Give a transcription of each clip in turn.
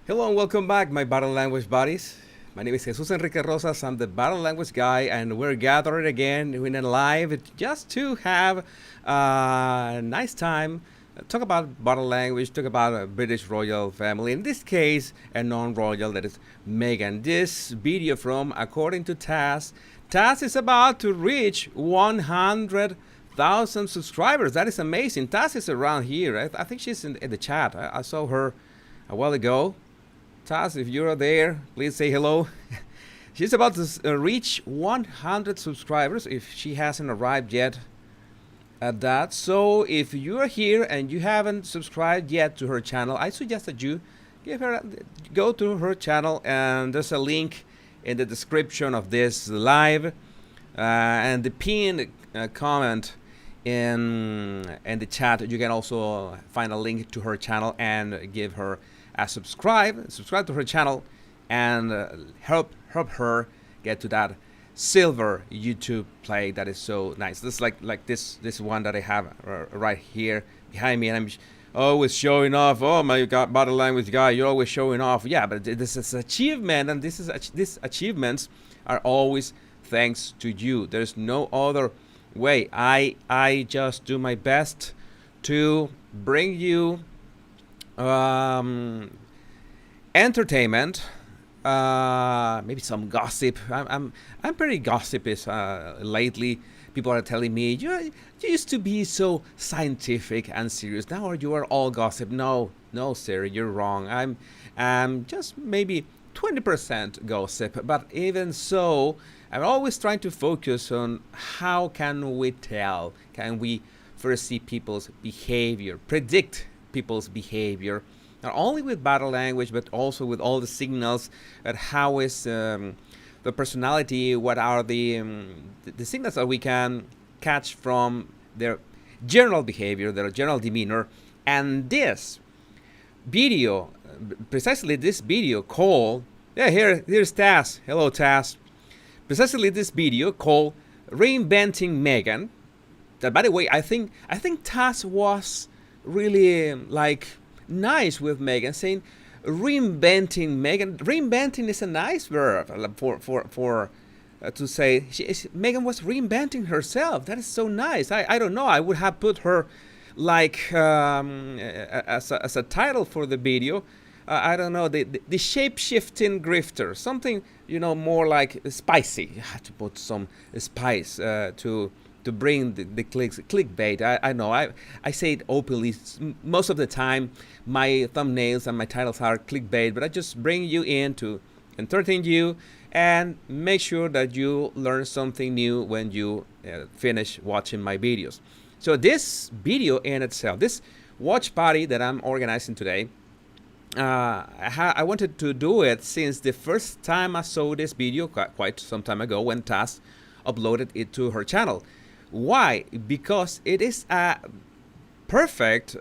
Hello and welcome back, my Battle Language buddies. My name is Jesus Enrique Rosas. I'm the Battle Language guy, and we're gathered again in a live just to have a nice time. Talk about battle language, talk about a British royal family. In this case, a non-royal, that is Meghan. This video from According to Taz. Taz is about to reach 100,000 subscribers. That is amazing. Taz is around here. I think she's in the chat. I saw her a while ago. Taz, if you're there, please say hello. She's about to reach 100 subscribers if she hasn't arrived yet at that. So if you're here and you haven't subscribed yet to her channel, I suggest that you go to her channel, and there's a link in the description of this live, and the pinned comment in the chat. You can also find a link to her channel and give her subscribe to her channel, and help her get to that silver YouTube play that is so nice. This is like this one that I have right here behind me, and I'm always showing off. Oh my God, battle language guy, you're always showing off. Yeah, but this is achievement, and these achievements are always thanks to you. There's no other way. I just do my best to bring you entertainment, maybe some gossip. I'm pretty gossipist lately. People are telling me you used to be so scientific and serious. Now you are all gossip. No, sir, you're wrong. I'm just maybe 20% gossip, but even so, I'm always trying to focus on how can we first see people's behavior, predict people's behavior, not only with battle language but also with all the signals at how is the personality, what are the signals that we can catch from their general behavior, their general demeanor. And this video, precisely this video called, here's Taz. Hello, Taz. Precisely this video called Reinventing Meghan. That, by the way, I think Taz was really nice with Meghan, saying reinventing Meghan. Reinventing is a nice verb for to say. Meghan was reinventing herself. That is so nice. I don't know. I would have put her as a title for the video. I don't know, the shape-shifting grifter, something more like spicy. You have to put some spice to bring the clickbait. I know I say it openly. Most of the time my thumbnails and my titles are clickbait, but I just bring you in to entertain you and make sure that you learn something new when you finish watching my videos. So this video in itself, this watch party that I'm organizing today, I wanted to do it since the first time I saw this video quite some time ago when Taz uploaded it to her channel. Why? Because it is a perfect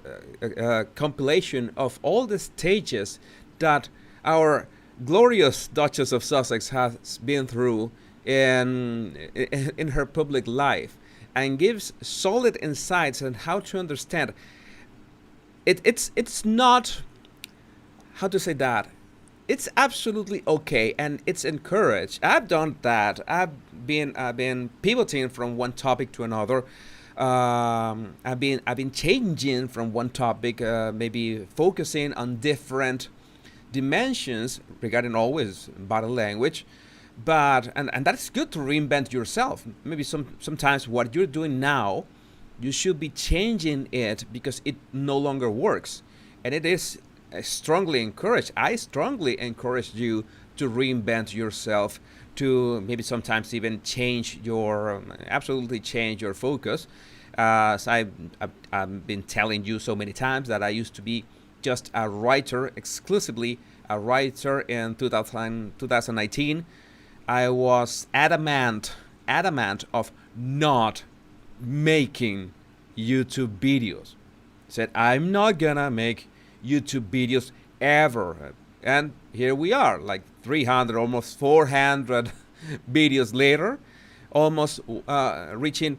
compilation of all the stages that our glorious Duchess of Sussex has been through in her public life, and gives solid insights on how to understand. It's not, how to say that, it's absolutely okay, and it's encouraged. I've done that. I've been pivoting from one topic to another. I've been changing from one topic, maybe focusing on different dimensions regarding always body language. But and that's good to reinvent yourself. Maybe sometimes what you're doing now, you should be changing it because it no longer works, and it is strongly encouraged. I strongly encourage you to reinvent yourself, to maybe sometimes even absolutely change your focus. So I've been telling you so many times that I used to be just a writer, exclusively a writer in 2019. I was adamant of not making YouTube videos. Said I'm not gonna make YouTube videos ever, and here we are, 300, almost 400 videos later, almost reaching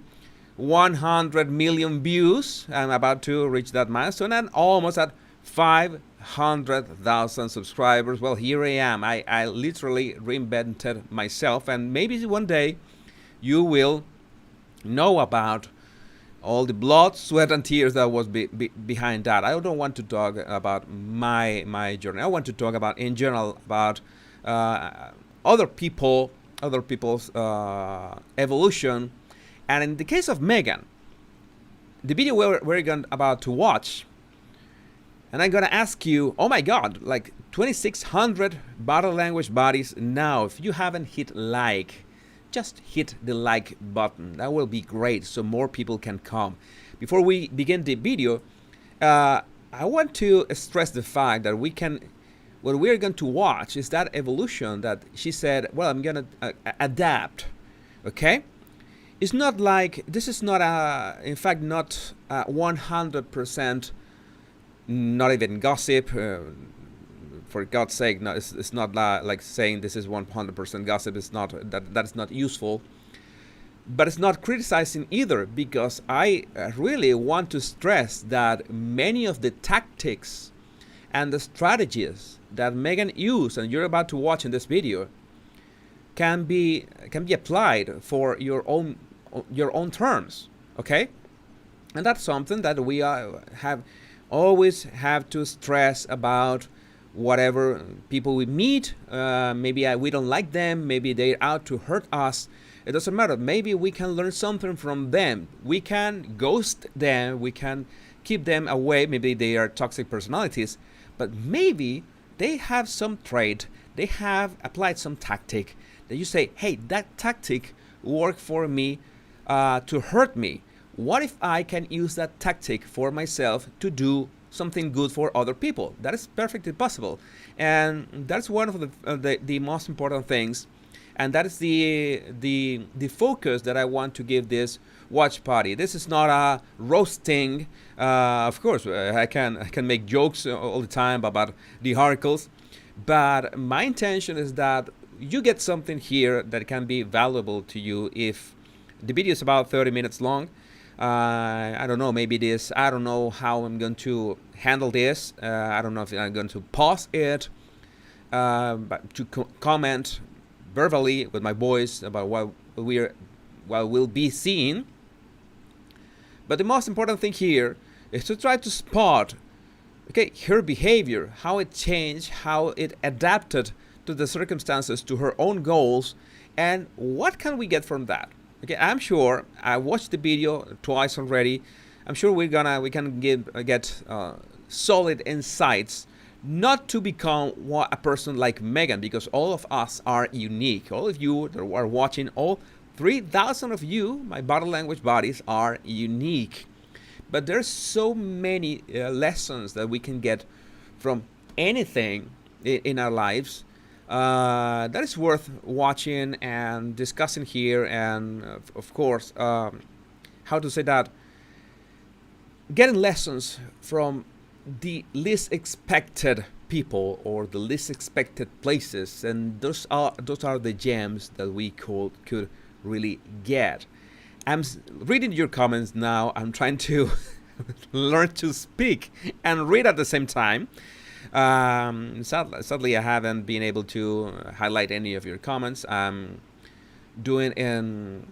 100 million views. I'm about to reach that milestone, and almost at 5 100,000 subscribers. Well, here I am. I literally reinvented myself, and maybe one day you will know about all the blood, sweat, and tears that was behind that. I don't want to talk about my journey. I want to talk about, in general, about other people's evolution. And in the case of Meghan, the video we're about to watch, and I'm gonna ask you, oh my God, like 2,600 body language bodies now. If you haven't hit like, just hit the like button. That will be great, so more people can come. Before we begin the video, I want to stress the fact that what we're going to watch is that evolution that she said, well, I'm gonna adapt, okay? It's not like, this is not in fact, not 100%, not even gossip. For God's sake, no, it's not like saying this is 100% gossip. It's not, that's not useful. But it's not criticizing either, because I really want to stress that many of the tactics and the strategies that Meghan used, and you're about to watch in this video, can be applied for your own terms, okay? And that's something that we always have to stress about. Whatever people we meet, maybe we don't like them, maybe they're out to hurt us. It doesn't matter. Maybe we can learn something from them. We can ghost them. We can keep them away. Maybe they are toxic personalities, but maybe they have some trait. They have applied some tactic that you say, hey, that tactic worked for me to hurt me. What if I can use that tactic for myself to do something good for other people? That is perfectly possible, and that's one of the most important things, and that is the focus that I want to give this watch party. This is not a roasting. Of course, I can make jokes all the time about the articles, but my intention is that you get something here that can be valuable to you. If the video is about 30 minutes long, I don't know, maybe this, I don't know how I'm going to handle this. I don't know if I'm going to pause it, but to comment verbally with my voice about what we'll be seeing. But the most important thing here is to try to spot, okay, her behavior, how it changed, how it adapted to the circumstances, to her own goals, and what can we get from that. Okay, I'm sure I watched the video twice already. I'm sure we can get solid insights, not to become a person like Meghan, because all of us are unique. All of you that are watching, all 3,000 of you, my body language bodies, are unique. But there's so many lessons that we can get from anything in our lives. That is worth watching and discussing here, and of course, how to say that, getting lessons from the least expected people or the least expected places, and those are the gems that we could really get. I'm reading your comments now. I'm trying to learn to speak and read at the same time. Sadly, I haven't been able to highlight any of your comments. I'm doing in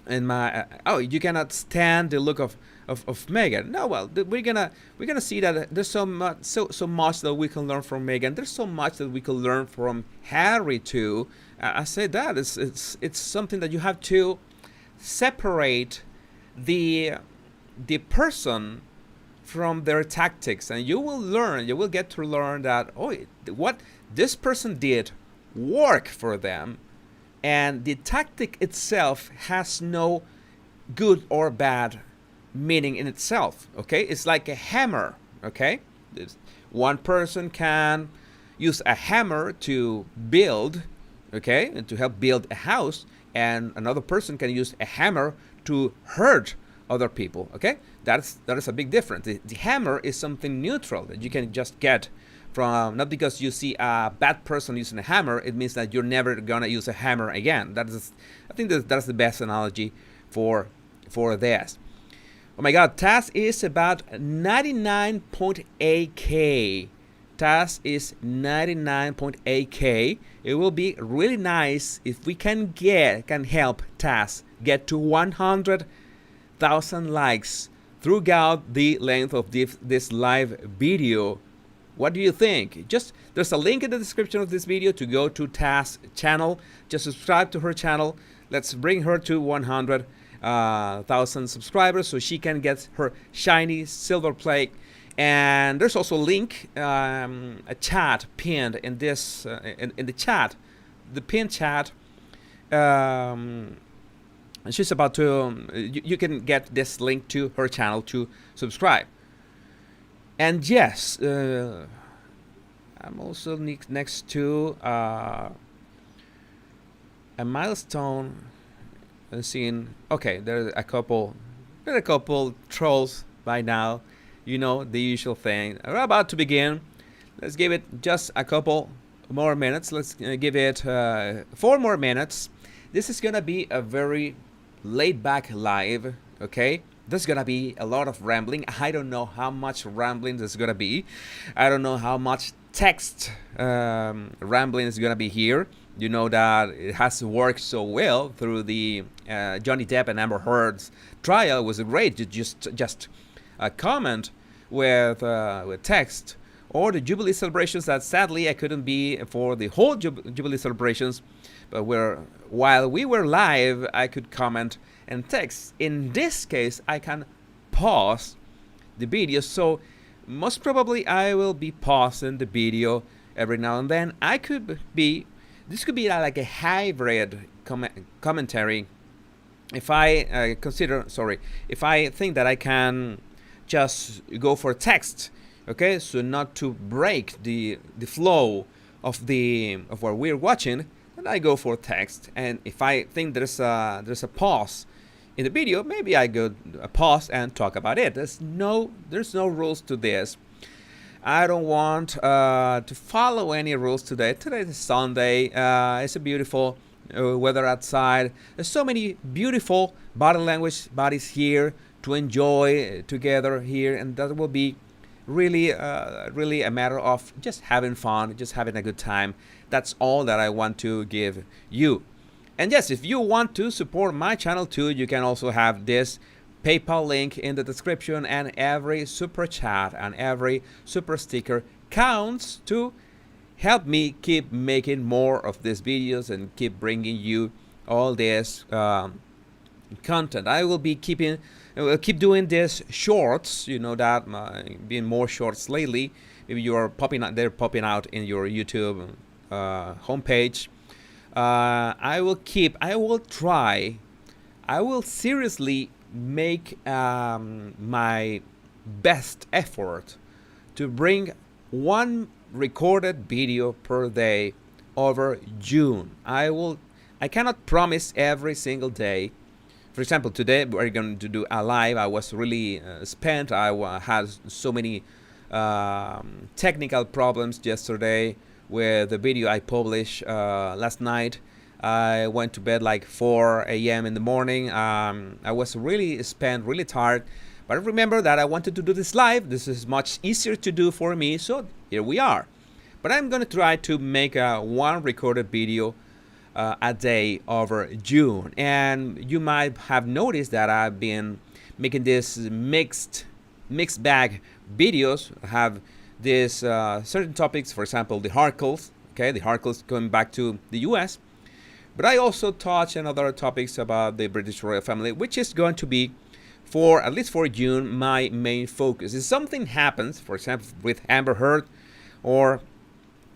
my you cannot stand the look of Meghan. No, well, we're gonna see that there's so much that we can learn from Meghan. There's so much that we can learn from Harry too. I say that it's something that you have to separate the person from their tactics, and you will get to learn that, what this person did work for them, and the tactic itself has no good or bad meaning in itself. Okay, it's like a hammer. Okay, one person can use a hammer to build, okay, and to help build a house, and another person can use a hammer to hurt other people. Okay, that is a big difference. The hammer is something neutral that you can just get from, not because you see a bad person using a hammer, it means that you're never gonna use a hammer again. I think that's the best analogy for this. Oh my God, Taz is about 99.8K Taz is 99.8K. It will be really nice if we can help Taz get to 100,000 likes throughout the length of this live video. What do you think? There's a link in the description of this video to go to Taz's channel. Just subscribe to her channel. Let's bring her to 100,000 subscribers so she can get her shiny silver plate. And there's also a link, a chat pinned in this in the chat, the pinned chat. She's about to. You can get this link to her channel to subscribe. And yes, I'm also next to a milestone. Seeing, okay, there are a couple trolls by now. You know, the usual thing. We're about to begin. Let's give it just a couple more minutes. Let's give it 4 more minutes. This is gonna be a very laid back live, okay? There's gonna be a lot of rambling. I don't know how much rambling there's gonna be. I don't know how much text rambling is gonna be here. You know that it has worked so well through the Johnny Depp and Amber Heard's trial. It was great to just comment with text, or the Jubilee celebrations that sadly I couldn't be for the whole Jubilee celebrations, but while we were live I could comment and text. In this case I can pause the video, so most probably I will be pausing the video every now and then. This could be like a hybrid commentary if I if I think that I can just go for text, okay, so not to break the flow of what we're watching, then I go for text. And if I think there's a pause in the video, maybe I go a pause and talk about it. There's no rules to this. I don't want to follow any rules today. Today is Sunday. It's a beautiful weather outside. There's so many beautiful body language bodies here to enjoy together here, and that will be really a matter of just having fun, just having a good time. That's all that I want to give you. And yes, if you want to support my channel too, you can also have this PayPal link in the description, and every super chat and every super sticker counts to help me keep making more of these videos and keep bringing you all this content. I will keep doing this shorts. You know that being more shorts lately. Maybe you are popping out in your YouTube homepage. I will seriously make my best effort to bring one recorded video per day over June. I cannot promise every single day. For example, today we're going to do a live. I was really spent. I had so many technical problems yesterday with the video I published last night. I went to bed like 4 a.m. in the morning. I was really spent, really tired. But I remember that I wanted to do this live. This is much easier to do for me, so here we are. But I'm going to try to make one recorded video a day over June. And you might have noticed that I've been making this mixed bag videos. I have these certain topics, for example, the Harkles. Okay, the Harkles going back to the US. But I also touch on other topics about the British royal family, which is going to be, at least for June, my main focus. If something happens, for example, with Amber Heard, or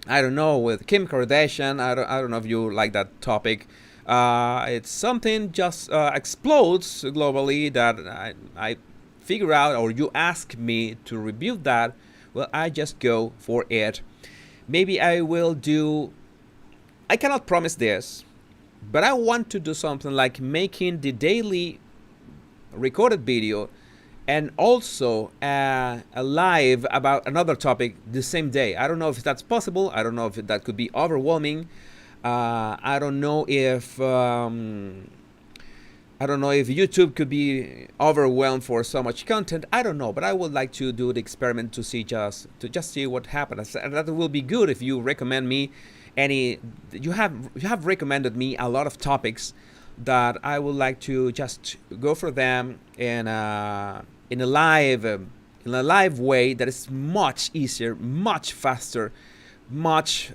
I don't know, with Kim Kardashian, I don't know if you like that topic. It's something just explodes globally that I figure out, or you ask me to review that. Well, I just go for it. Maybe I will do. I cannot promise this, but I want to do something like making the daily recorded video and also a live about another topic the same day. I don't know if that's possible. I don't know if that could be overwhelming. I don't know if I don't know if YouTube could be overwhelmed for so much content. I don't know, but I would like to do the experiment to see just see what happens. And that will be good if you recommend me any. You have recommended me a lot of topics that I would like to just go for them in a live way that is much easier, much faster, much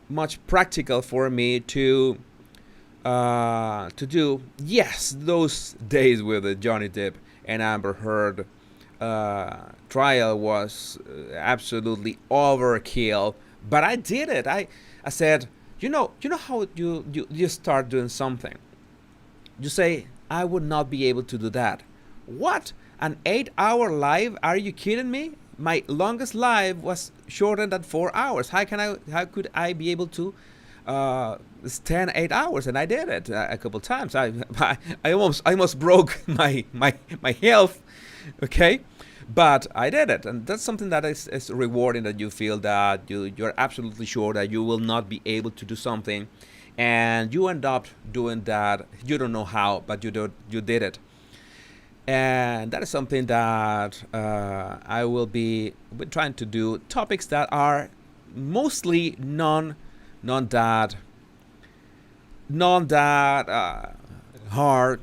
much practical for me to do. Yes, those days with the Johnny Depp and Amber Heard trial was absolutely overkill, but I did it. I said, you know how you start doing something. You say, I would not be able to do that. What? An 8-hour live? Are you kidding me? My longest live was shorter than 4 hours. How could I be able to stand 8 hours? And I did it a couple times. I almost broke my health. Okay, but I did it, and that's something that is rewarding. That you feel that you're absolutely sure that you will not be able to do something, and you end up doing that. You don't know how, but you did it. And that is something that I will be trying to do. Topics that are mostly non that hard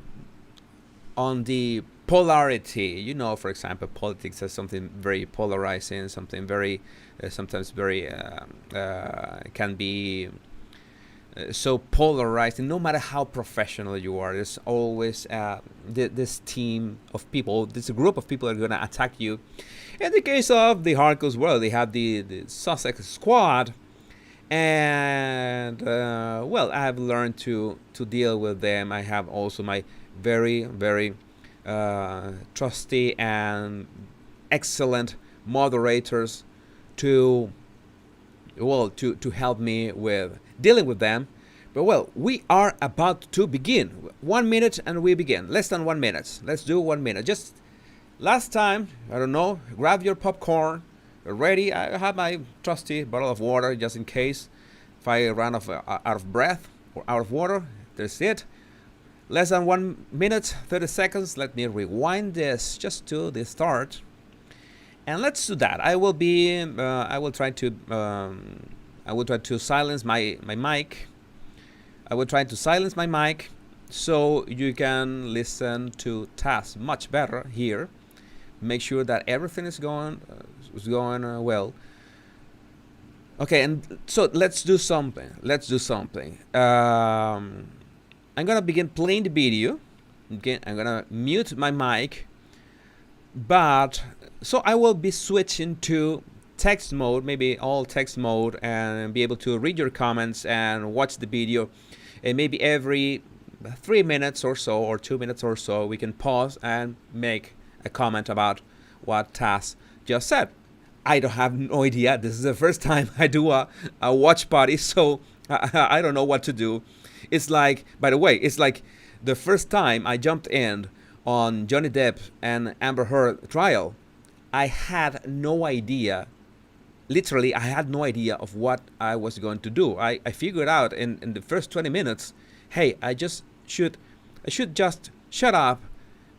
on the polarity. For example, politics is something very polarizing, something very sometimes very can be so polarizing. No matter how professional you are, there's always this team of people, this group of people that are going to attack you. In the case of the Harco's world, they have the Sussex squad, and well, I have learned to deal with them. I have also my very very trusty and excellent moderators to help me with dealing with them. But well, we are about to begin. 1 minute and we begin. Less than 1 minute. Let's do 1 minute. Just last time, I don't know, grab your popcorn. Ready? I have my trusty bottle of water just in case if I run out of breath or out of water. That's it. Less than 1 minute, 30 seconds. Let me rewind this just to the start. And let's do that. I will try to silence my mic. I will try to silence my mic so you can listen to Taz much better here. Make sure that everything is going well. Okay, and so let's do something. I'm gonna begin playing the video. Okay, I'm gonna mute my mic, but so I will be switching to text mode, maybe all text mode, and be able to read your comments and watch the video. And maybe every 3 minutes or so, or 2 minutes or so, we can pause and make a comment about what Taz just said. I don't have no idea. This is the first time I do a watch party, so I don't know what to do. It's like, by the way, it's like the first time I jumped in on Johnny Depp and Amber Heard trial. I had no idea. Literally, I had no idea of what I was going to do. I figured out in the first 20 minutes, hey, I should just shut up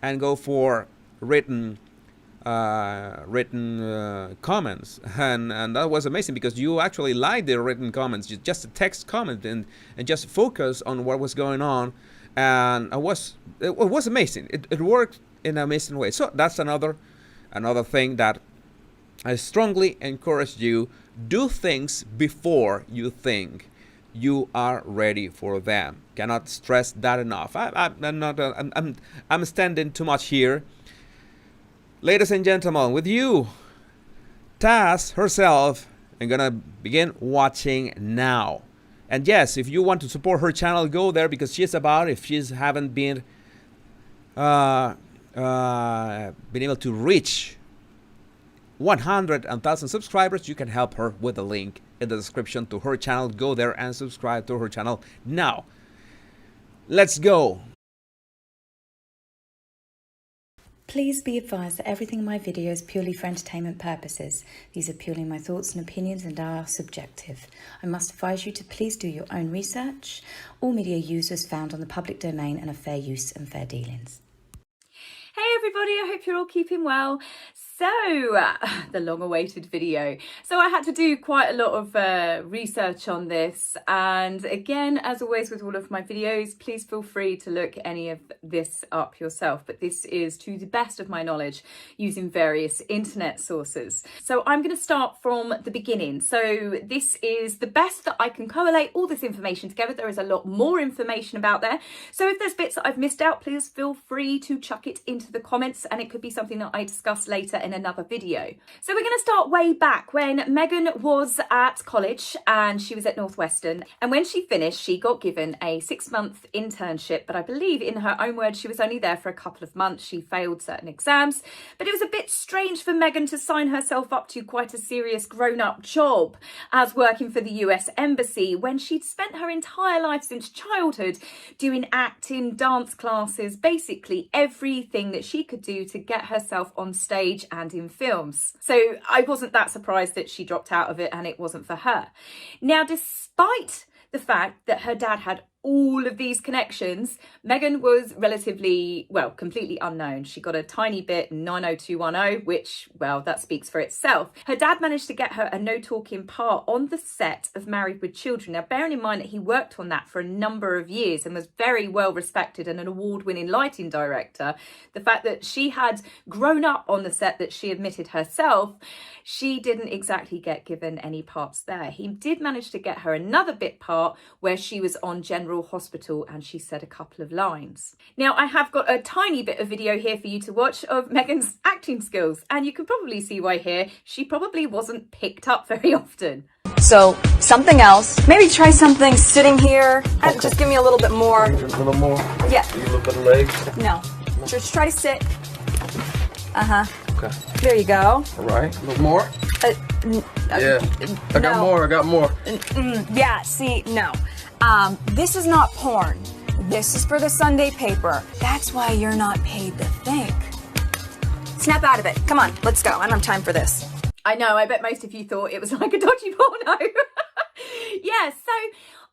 and go for written comments, and that was amazing because you actually liked the written comments, just a text comment, and just focus on what was going on, and it was amazing. It worked in an amazing way. So that's another thing that I strongly encourage you: do things before you think you are ready for them. Cannot stress that enough. I'm standing too much here. Ladies and gentlemen, with you, Taz herself, I'm gonna begin watching now. And yes, if you want to support her channel, go there, because she's about, if she haven't been able to reach 100,000 subscribers, you can help her with the link in the description to her channel. Go there and subscribe to her channel now. Let's go. Please be advised that everything in my video is purely for entertainment purposes. These are purely my thoughts and opinions and are subjective. I must advise you to please do your own research. All media users found on the public domain and are fair use and fair dealings. Hey everybody, I hope you're all keeping well. So, the long-awaited video. So I had to do quite a lot of research on this, and again, as always with all of my videos, please feel free to look any of this up yourself, but this is to the best of my knowledge using various internet sources. So I'm going to start from the beginning. So this is the best that I can collate all this information together. There is a lot more information about there. So if there's bits that I've missed out, please feel free to chuck it into the comments, and it could be something that I discuss later in another video. So we're going to start way back when Meghan was at college and she was at Northwestern, and when she finished she got given a 6-month internship, but I believe in her own words she was only there for a couple of months. She failed certain exams, but it was a bit strange for Meghan to sign herself up to quite a serious grown-up job as working for the US Embassy when she'd spent her entire life since childhood doing acting, dance classes, basically everything that she could do to get herself on stage and in films. So I wasn't that surprised that she dropped out of it and it wasn't for her. Now, despite the fact that her dad had all of these connections, Meghan was relatively, well, completely unknown. She got a tiny bit in 90210, which, well, that speaks for itself. Her dad managed to get her a no-talking part on the set of Married with Children. Now, bearing in mind that he worked on that for a number of years and was very well respected and an award-winning lighting director, the fact that she had grown up on the set that she admitted herself, she didn't exactly get given any parts there. He did manage to get her another bit part where she was on General Hospital and she said a couple of lines. Now, I have got a tiny bit of video here for you to watch of Meghan's acting skills, and you can probably see why here she probably wasn't picked up very often. So, something else. Maybe try something sitting here. And just give me a little bit more. A little more? Yeah. A little bit of legs? No. Just try to sit. Uh-huh. Okay. There you go. All right. A little more? Yeah. I got no. more. I got more. Yeah, see, no. This is not porn. This is for the Sunday paper. That's why you're not paid to think. Snap out of it. Come on, let's go. I don't have time for this. I know, I bet most of you thought it was like a dodgy porno. Yeah, so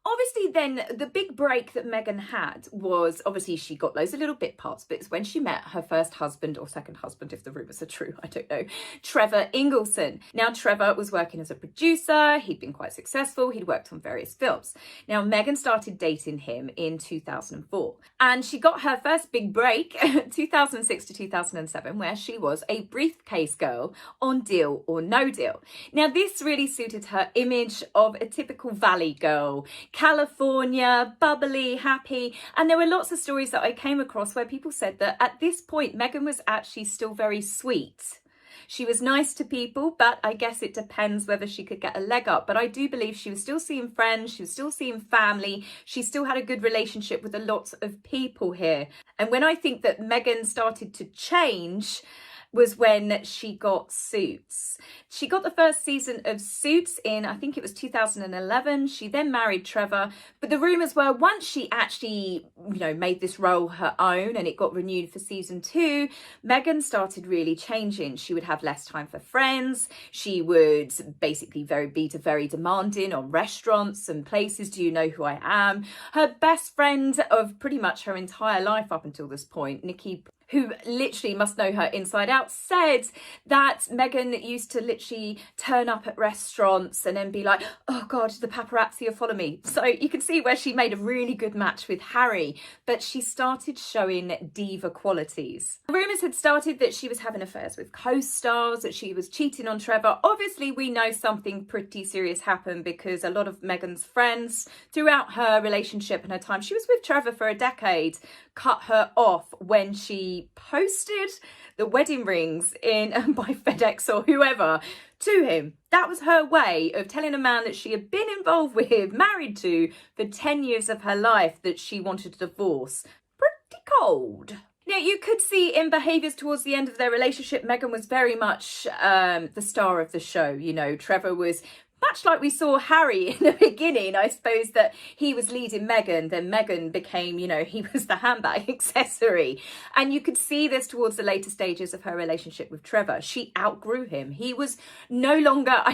obviously then the big break that Meghan had was, obviously she got loads of little bit parts, but it's when she met her first husband or second husband, if the rumours are true, I don't know, Trevor Ingleson. Now, Trevor was working as a producer. He'd been quite successful. He'd worked on various films. Now, Meghan started dating him in 2004, and she got her first big break 2006 to 2007, where she was a briefcase girl on Deal or No Deal. Now, this really suited her image of a typical Valley girl, California, bubbly, happy. And there were lots of stories that I came across where people said that at this point, Meghan was actually still very sweet. She was nice to people, but I guess it depends whether she could get a leg up. But I do believe she was still seeing friends, she was still seeing family, she still had a good relationship with a lot of people here. And when I think that Meghan started to change was when she got Suits. She got the first season of Suits in, I think it was 2011. She then married Trevor. But the rumours were once she actually, made this role her own and it got renewed for season 2, Meghan started really changing. She would have less time for friends. She would basically be very demanding on restaurants and places. Do you know who I am? Her best friend of pretty much her entire life up until this point, Nikki, who literally must know her inside out, said that Meghan used to literally turn up at restaurants and then be like, oh God, the paparazzi are following me. So you can see where she made a really good match with Harry, but she started showing diva qualities. Rumours had started that she was having affairs with co-stars, that she was cheating on Trevor. Obviously, we know something pretty serious happened because a lot of Meghan's friends throughout her relationship and her time, she was with Trevor for a decade, cut her off when she posted the wedding rings in by FedEx or whoever to him. That was her way of telling a man that she had been involved with, married to, for 10 years of her life that she wanted a divorce. Pretty cold. Now, you could see in behaviours towards the end of their relationship, Meghan was very much the star of the show. Trevor was Much like we saw Harry in the beginning, I suppose that he was leading Meghan, then Meghan became, he was the handbag accessory. And you could see this towards the later stages of her relationship with Trevor. She outgrew him. He was no longer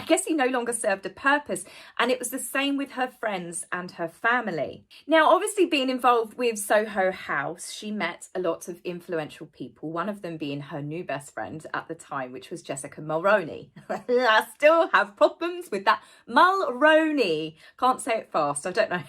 served a purpose. And it was the same with her friends and her family. Now, obviously being involved with Soho House, she met a lot of influential people, one of them being her new best friend at the time, which was Jessica Mulroney. I still have problems with that Mulroney. Can't say it fast, I don't know.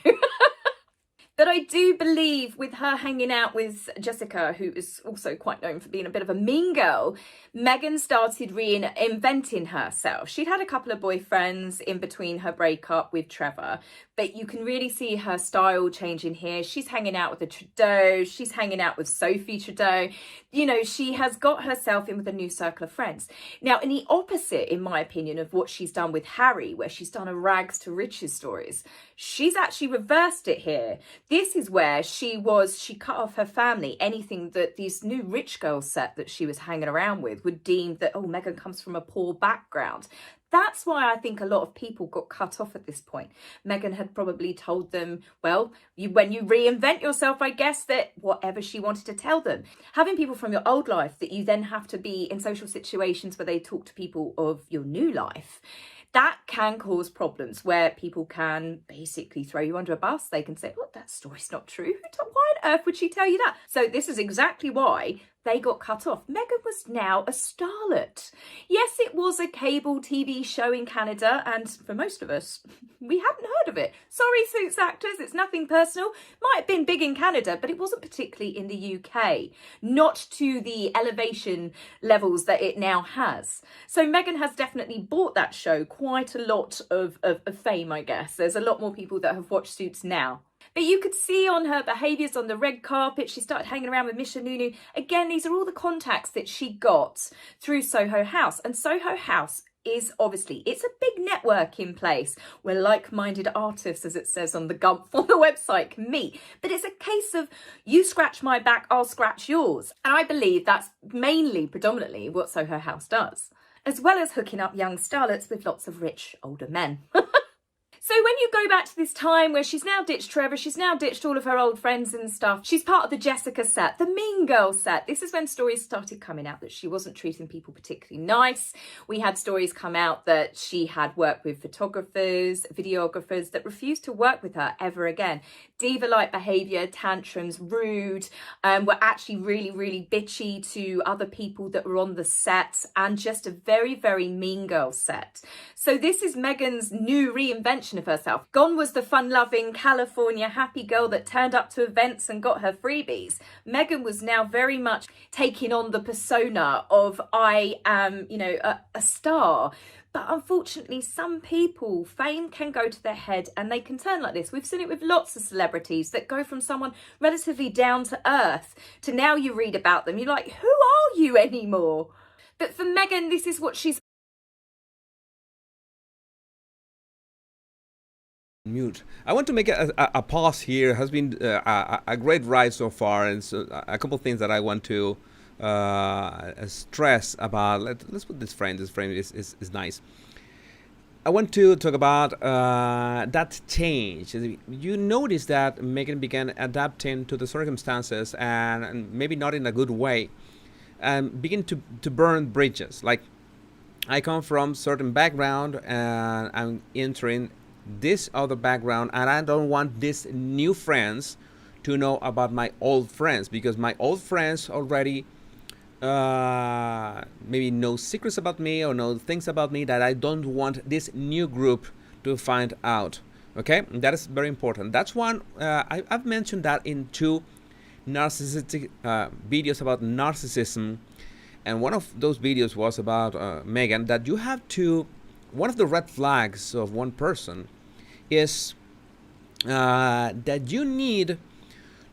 But I do believe with her hanging out with Jessica, who is also quite known for being a bit of a mean girl, Meghan started reinventing herself. She'd had a couple of boyfriends in between her breakup with Trevor, but you can really see her style changing here. She's hanging out with the Trudeau. She's hanging out with Sophie Trudeau. She has got herself in with a new circle of friends. Now, in the opposite, in my opinion, of what she's done with Harry, where she's done a rags to riches stories, she's actually reversed it here. This is where she cut off her family. Anything that these new rich girls set that she was hanging around with would deem that, oh, Meghan comes from a poor background. That's why I think a lot of people got cut off at this point. Meghan had probably told them, well, when you reinvent yourself, I guess, that whatever she wanted to tell them. Having people from your old life that you then have to be in social situations where they talk to people of your new life, that can cause problems where people can basically throw you under a bus. They can say, oh, that story's not true. Why on earth would she tell you that? So this is exactly why they got cut off. Meghan was now a starlet. Yes, it was a cable TV show in Canada, and for most of us, we hadn't heard of it. Sorry, Suits actors, it's nothing personal. Might have been big in Canada, but it wasn't particularly in the UK. Not to the elevation levels that it now has. So Meghan has definitely bought that show quite a lot of fame, I guess. There's a lot more people that have watched Suits now. But you could see on her behaviours on the red carpet, she started hanging around with Misha Nunu. Again, these are all the contacts that she got through Soho House. And Soho House is obviously, it's a big networking place where like-minded artists, as it says on the Gump on the website, can meet. But it's a case of you scratch my back, I'll scratch yours. And I believe that's predominantly what Soho House does, as well as hooking up young starlets with lots of rich older men. So when you go back to this time where she's now ditched Trevor, she's now ditched all of her old friends and stuff, she's part of the Jessica set, the Mean Girl set. This is when stories started coming out that she wasn't treating people particularly nice. We had stories come out that she had worked with photographers, videographers that refused to work with her ever again. Diva-like behaviour, tantrums, rude, were actually really, really bitchy to other people that were on the set, and just a very, very mean girl set. So this is Meghan's new reinvention of herself. Gone was the fun-loving California happy girl that turned up to events and got her freebies. Meghan was now very much taking on the persona of I am, a star. But unfortunately, some people, fame can go to their head and they can turn like this. We've seen it with lots of celebrities that go from someone relatively down to earth to now you read about them, you're like, who are you anymore? But for Meghan, this is what she's mute. I want to make a pause here. It has been a great ride so far, and so a couple of things that I want to stress about. Let's put this frame. This frame is nice. I want to talk about that change. You notice that Meghan began adapting to the circumstances, and maybe not in a good way, and begin to burn bridges. Like, I come from certain background, and I'm entering this other background, and I don't want these new friends to know about my old friends, because my old friends already maybe know secrets about me or know things about me that I don't want this new group to find out. Okay, and that is very important. That's one. I've mentioned that in 2 narcissistic videos about narcissism, and one of those videos was about Meghan, that you have to, one of the red flags of one person is that you need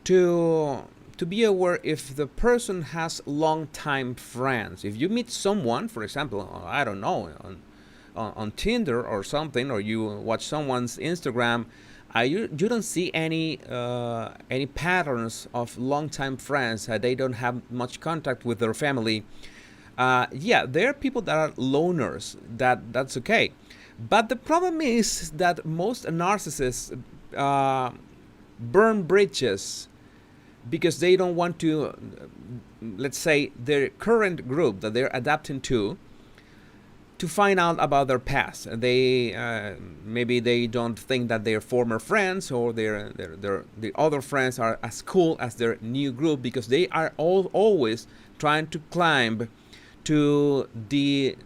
to be aware if the person has long-time friends. If you meet someone, for example, I don't know, on Tinder or something, or you watch someone's Instagram, you don't see any patterns of long-time friends. They don't have much contact with their family. Yeah, there are people that are loners. That's okay. But the problem is that most narcissists burn bridges because they don't want to, let's say, their current group that they're adapting to find out about their past. They maybe they don't think that their former friends or their other friends are as cool as their new group, because they are always trying to climb to the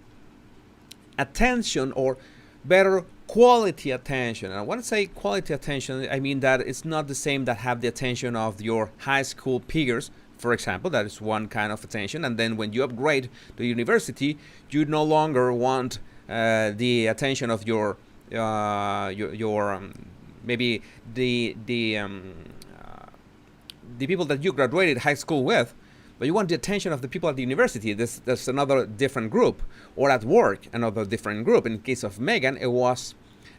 attention, or better, quality attention. And when I say quality attention, I mean that it's not the same that have the attention of your high school peers, for example. That is one kind of attention. And then when you upgrade to university, you no longer want the attention of your maybe the people that you graduated high school with, but you want the attention of the people at the university. That's another different group. Or at work, another different group. In the case of Meghan, it was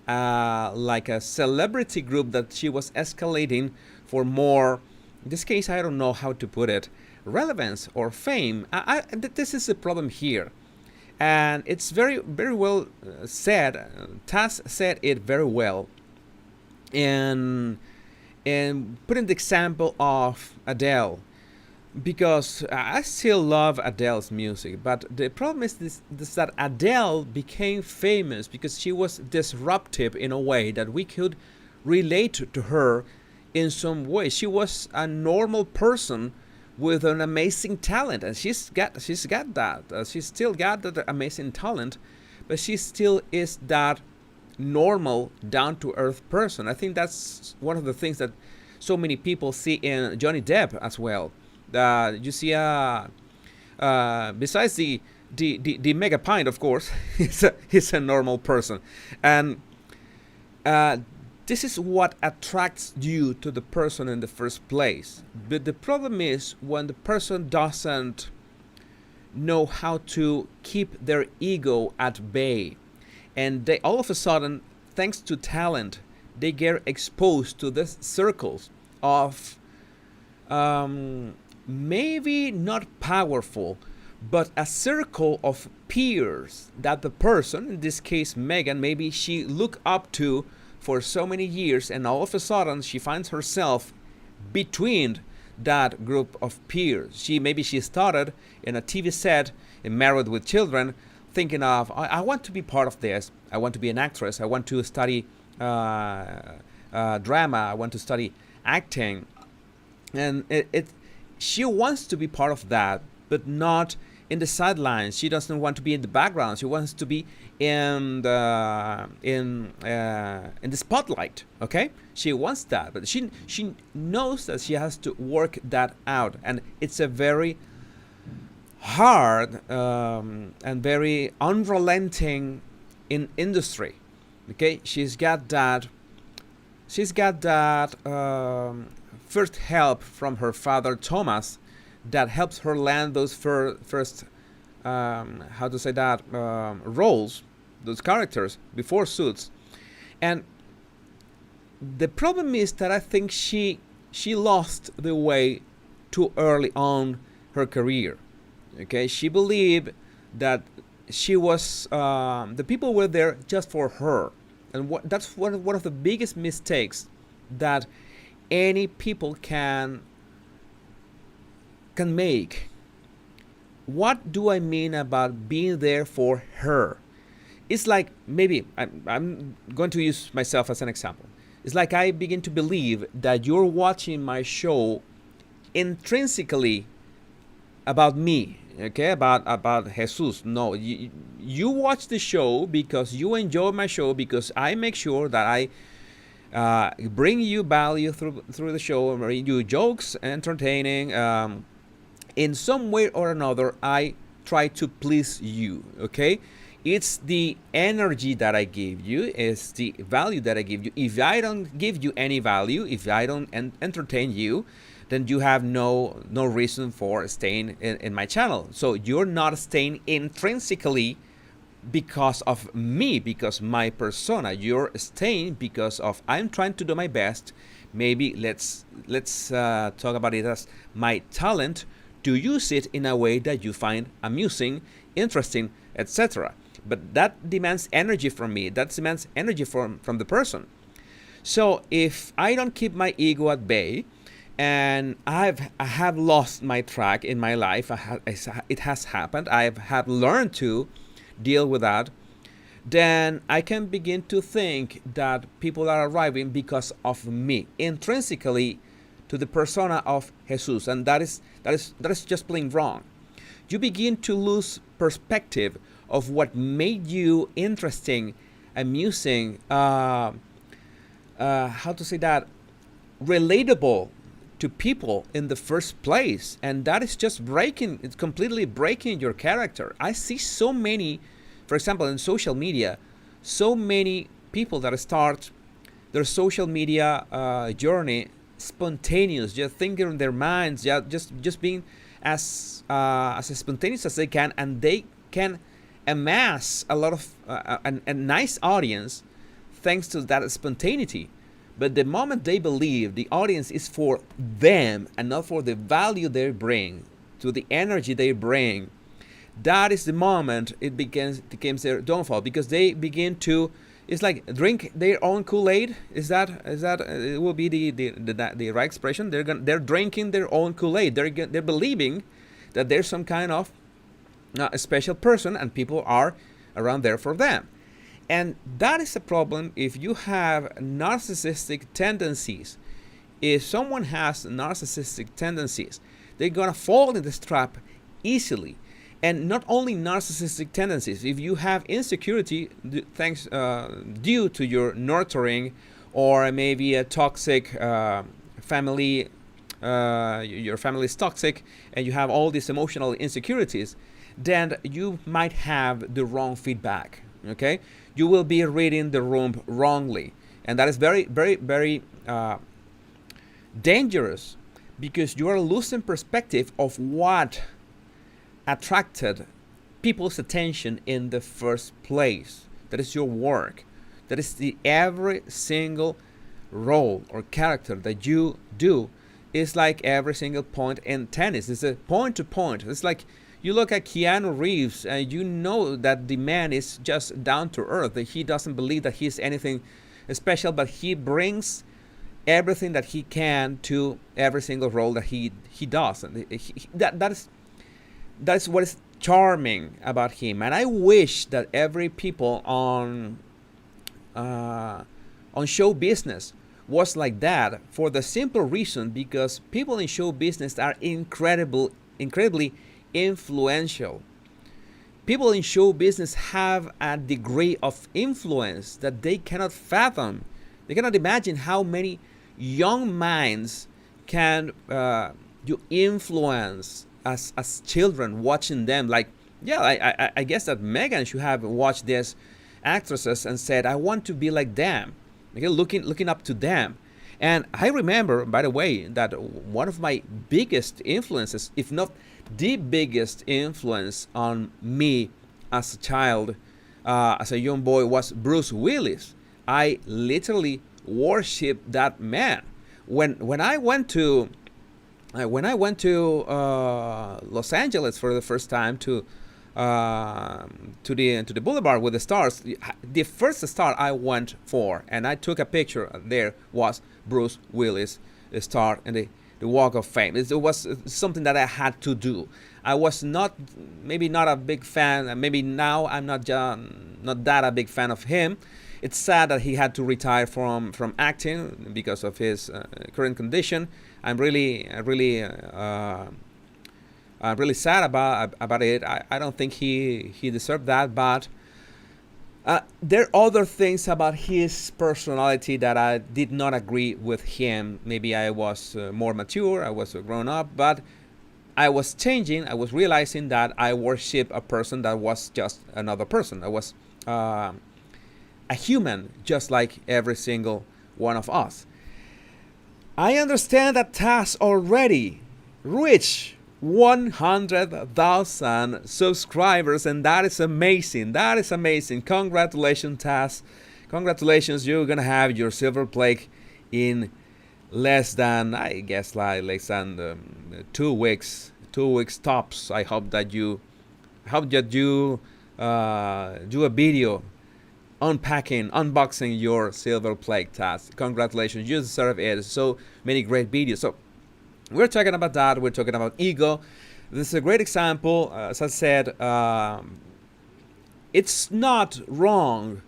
like a celebrity group that she was escalating for more, in this case, I don't know how to put it, relevance or fame. This is the problem here. And it's very, very well said. Taz said it very well. And putting the example of Adele, because I still love Adele's music, but the problem is this that Adele became famous because she was disruptive in a way that we could relate to her in some way. She was a normal person with an amazing talent, and she's got that. She's still got that amazing talent, but she still is that normal, down-to-earth person. I think that's one of the things that so many people see in Johnny Depp as well. You see, besides the mega pint, of course, he's a normal person, and this is what attracts you to the person in the first place. But the problem is when the person doesn't know how to keep their ego at bay, and they all of a sudden, thanks to talent, they get exposed to this circles of maybe not powerful, but a circle of peers that the person, in this case Meghan, maybe she looked up to for so many years, and all of a sudden she finds herself between that group of peers. Maybe she started in a TV set and Married with Children, thinking of, I want to be part of this. I want to be an actress. I want to study drama. I want to study acting. And she wants to be part of that, but not in the sidelines. She doesn't want to be in the background. She wants to be in the spotlight. Okay, she wants that, but she knows that she has to work that out, and it's a very hard and very unrelenting in industry. Okay, she's got that first help from her father Thomas that helps her land those first roles, those characters before Suits. And the problem is that I think she lost the way too early on her career. Okay, she believed that she was the people were there just for her, and that's one of the biggest mistakes that any people can make. What do I mean about being there for her? It's like, maybe I'm going to use myself as an example. It's like I begin to believe that you're watching my show intrinsically about me, okay, about Jesus. No, you watch the show because you enjoy my show, because I make sure that I bring you value through the show, bring you jokes, entertaining. In some way or another, I try to please you, okay? It's the energy that I give you, it's the value that I give you. If I don't give you any value, if I don't entertain you, then you have no reason for staying in my channel. So you're not staying intrinsically because of me, because my persona. You're staying because of I'm trying to do my best. Maybe let's talk about it as my talent, to use it in a way that you find amusing, interesting, etc. but that demands energy from me. That demands energy from the person. So if I don't keep my ego at bay, and I have lost my track in my life, it has happened. I have learned to deal with that. Then I can begin to think that people are arriving because of me, intrinsically to the persona of Jesus, and that is just plain wrong. You begin to lose perspective of what made you interesting, amusing, how to say that, relatable to people in the first place, and that is just it's completely breaking your character. I see so many, for example, in social media, so many people that start their social media journey spontaneous, just thinking in their minds, just being as spontaneous as they can, and they can amass a lot of a nice audience thanks to that spontaneity. But the moment they believe the audience is for them and not for the value they bring, to the energy they bring, that is the moment it becomes their downfall, because they begin to, it's like drink their own Kool-Aid. Is that it will be the right expression? They're drinking their own Kool-Aid. They're believing that there's some kind of a special person and people are around there for them. And that is a problem if you have narcissistic tendencies. If someone has narcissistic tendencies, they're gonna fall in this trap easily. And not only narcissistic tendencies, if you have insecurity thanks due to your nurturing or maybe a toxic family, your family is toxic and you have all these emotional insecurities, then you might have the wrong feedback. Okay, you will be reading the room wrongly, and that is very, very, very dangerous, because you are losing perspective of what attracted people's attention in the first place. That is your work. That is the every single role or character that you do is like every single point in tennis. It's a point to point. It's like you look at Keanu Reeves and you know that the man is just down to earth, that he doesn't believe that he's anything special, but he brings everything that he can to every single role that he does. And that's what is charming about him. And I wish that every people on show business was like that, for the simple reason because people in show business are incredibly influential. People in show business have a degree of influence that they cannot fathom. They cannot imagine how many young minds can you influence as children, watching them. Like, yeah, I guess that Meghan should have watched these actresses and said, I want to be like them. Okay, looking up to them. And I remember, by the way, that one of my biggest influences, if not the biggest influence on me as a child, as a young boy, was Bruce Willis. I literally worshipped that man. When I went to Los Angeles for the first time to the boulevard with the stars, the first star I went for, and I took a picture there, was Bruce Willis' star in the Walk of Fame. It was something that I had to do. I was maybe not a big fan. Maybe now I'm not that a big fan of him. It's sad that he had to retire from acting because of his current condition. I'm really sad about it. I don't think he deserved that, but there are other things about his personality that I did not agree with him. Maybe I was more mature, I was grown up, but I was changing. I was realizing that I worship a person that was just another person. I was a human, just like every single one of us. I understand that Taz already reached 100,000 subscribers, and that is amazing. That is amazing. Congratulations, Taz. Congratulations. You're gonna have your silver plate in less than, I guess, like less than 2 weeks. 2 weeks tops. I hope that you do a video unboxing your silver plate task. Congratulations, you deserve it. So many great videos. So we're talking about that. We're talking about ego. This is a great example. As I said, it's not wrong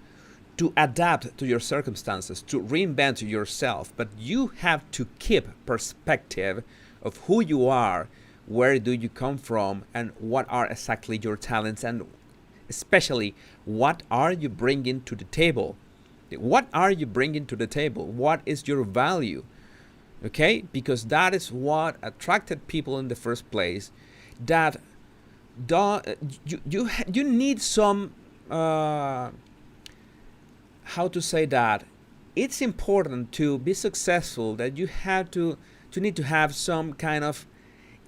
to adapt to your circumstances, to reinvent yourself, but you have to keep perspective of who you are, where do you come from, and what are exactly your talents, and especially what are you bringing to the table. What are you bringing to the table? What is your value? Okay, because that is what attracted people in the first place. That you need some how to say that, it's important to be successful, that you need to have some kind of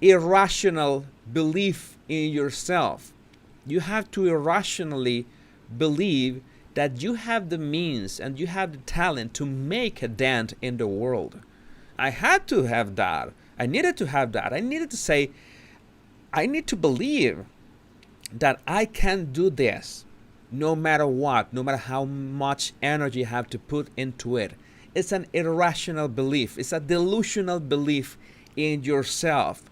irrational belief in yourself. You have to irrationally believe that you have the means and you have the talent to make a dent in the world. I had to have that. I needed to have that. I needed to say, I need to believe that I can do this no matter what, no matter how much energy I have to put into it. It's an irrational belief. It's a delusional belief in yourself.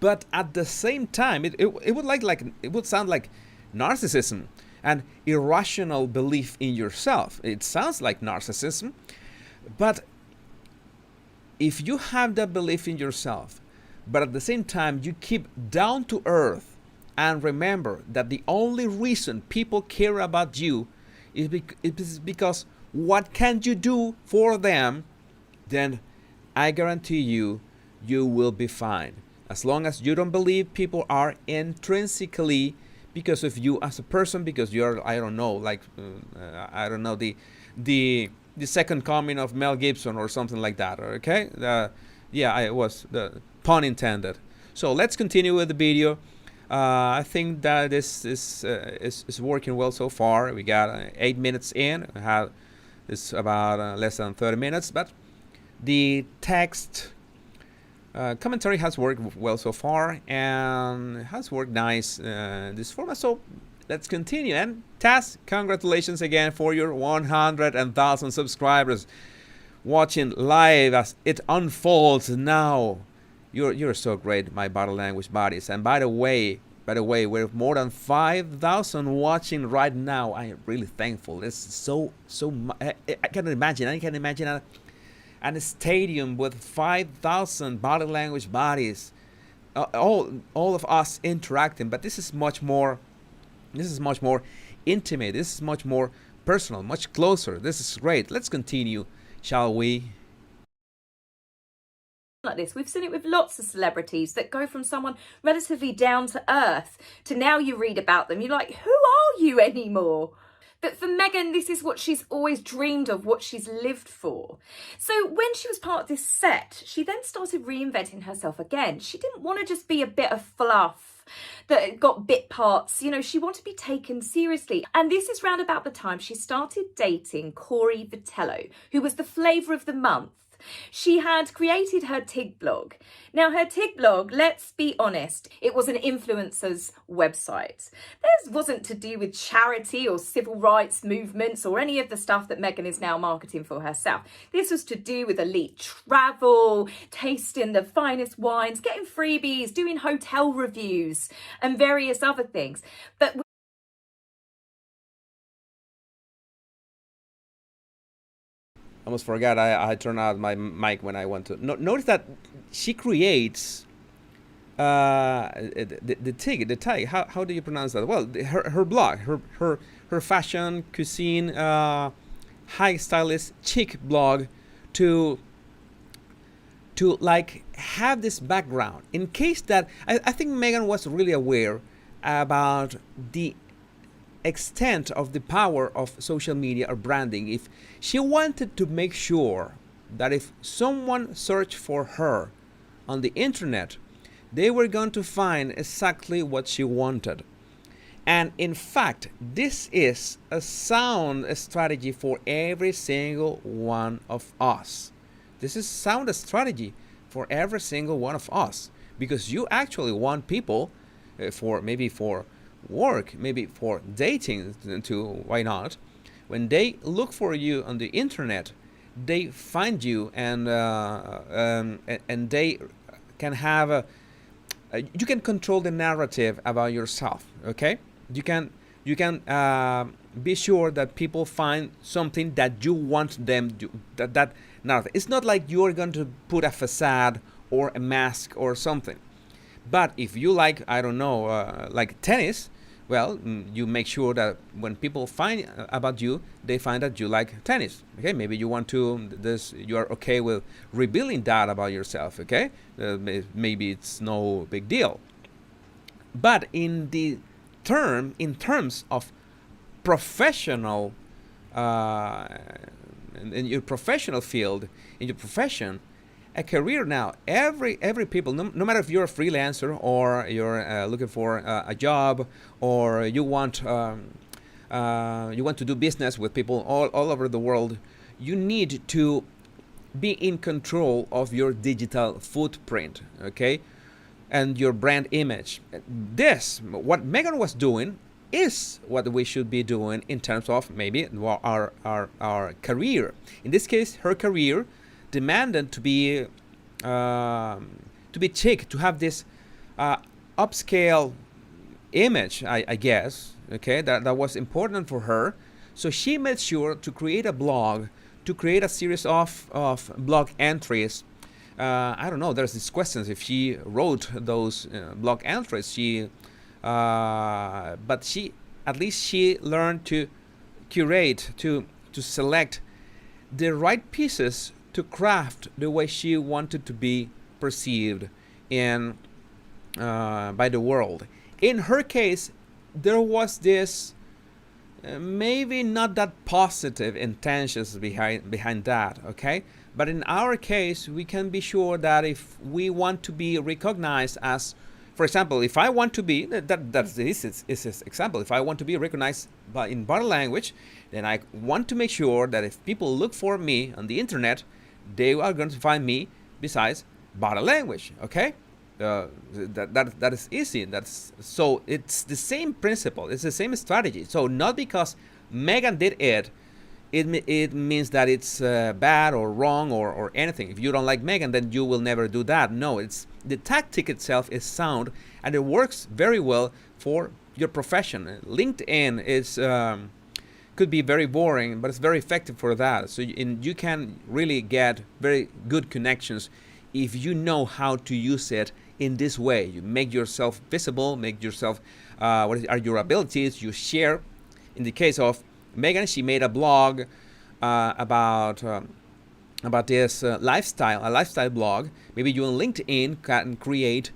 But at the same time, it would sound like narcissism, an irrational belief in yourself. It sounds like narcissism, but if you have that belief in yourself, but at the same time you keep down to earth and remember that the only reason people care about you is because what can you do for them, then I guarantee you, you will be fine. As long as you don't believe people are intrinsically because of you as a person, because you're, I don't know, the second coming of Mel Gibson or something like that, okay? It was the pun intended. So let's continue with the video. I think that this is working well so far. We got 8 minutes in. It's about less than 30 minutes, but the text commentary has worked well so far and has worked nice this format. So let's continue. And Taz, congratulations again for your 100,000 subscribers watching live as it unfolds now. You're so great, my body language buddies. And by the way, we're more than 5,000 watching right now. I am really thankful. This is so I can imagine a stadium with 5,000 body language bodies, all of us interacting. But this is much more intimate. This is much more personal, much closer. This is great. Let's continue, shall we? Like this. We've seen it with lots of celebrities that go from someone relatively down to earth to now you read about them, you're like, who are you anymore? But for Meghan, this is what she's always dreamed of, what she's lived for. So when she was part of this set, she then started reinventing herself again. She didn't want to just be a bit of fluff that got bit parts. You know, she wanted to be taken seriously. And this is round about the time she started dating Corey Vitello, who was the flavour of the month. She had created her TIG blog. Now, her TIG blog, let's be honest, it was an influencer's website. This wasn't to do with charity or civil rights movements or any of the stuff that Meghan is now marketing for herself. This was to do with elite travel, tasting the finest wines, getting freebies, doing hotel reviews and various other things. But Almost forgot I turned out my mic when I went to notice that she creates the tag. How do you pronounce that? Well, her blog, her fashion, cuisine, high stylist, chic blog to like have this background in case that I think Meghan was really aware about the extent of the power of social media or branding. If she wanted to make sure that if someone searched for her on the internet, they were going to find exactly what she wanted. And in fact, this is a sound strategy for every single one of us. This is sound strategy for every single one of us, because you actually want people for work, maybe for dating too, why not? When they look for you on the internet, they find you, and they can have you can control the narrative about yourself. Okay, you can be sure that people find something that you want them to. That narrative. It's not like you're going to put a facade or a mask or something. But if you like, I don't know, like tennis, well, you make sure that when people find about you, they find that you like tennis. Okay, maybe you want to you are okay with revealing that about yourself. Okay, maybe it's no big deal. But in terms of professional, in your professional field, in your profession, a career now, every people, no matter if you're a freelancer or you're looking for a job, or you want to do business with people all over the world, you need to be in control of your digital footprint, okay, and your brand image. What Meghan was doing, is what we should be doing in terms of maybe our career. In this case, her career demanded to be chic, to have this upscale image, I guess. Okay, that was important for her. So she made sure to create a blog, to create a series of blog entries. I don't know. There's these questions if she wrote those blog entries. But she learned to curate, to select the right pieces to craft the way she wanted to be perceived by the world. In her case, there was this maybe not that positive intentions behind that, okay? But in our case, we can be sure that if we want to be recognized as, for example, if I want to be, that's this example, if I want to be recognized in body language, then I want to make sure that if people look for me on the internet, they are going to find me besides body language, okay? That is easy. So it's the same principle. It's the same strategy. So not because Meghan did it means that it's bad or wrong or anything. If you don't like Meghan, then you will never do that. No, it's the tactic itself is sound, and it works very well for your profession. LinkedIn is could be very boring, but it's very effective for that. So you can really get very good connections if you know how to use it in this way. You make yourself visible, make yourself, what are your abilities, you share. In the case of Meghan, she made a blog about this lifestyle, a lifestyle blog. Maybe you on LinkedIn can create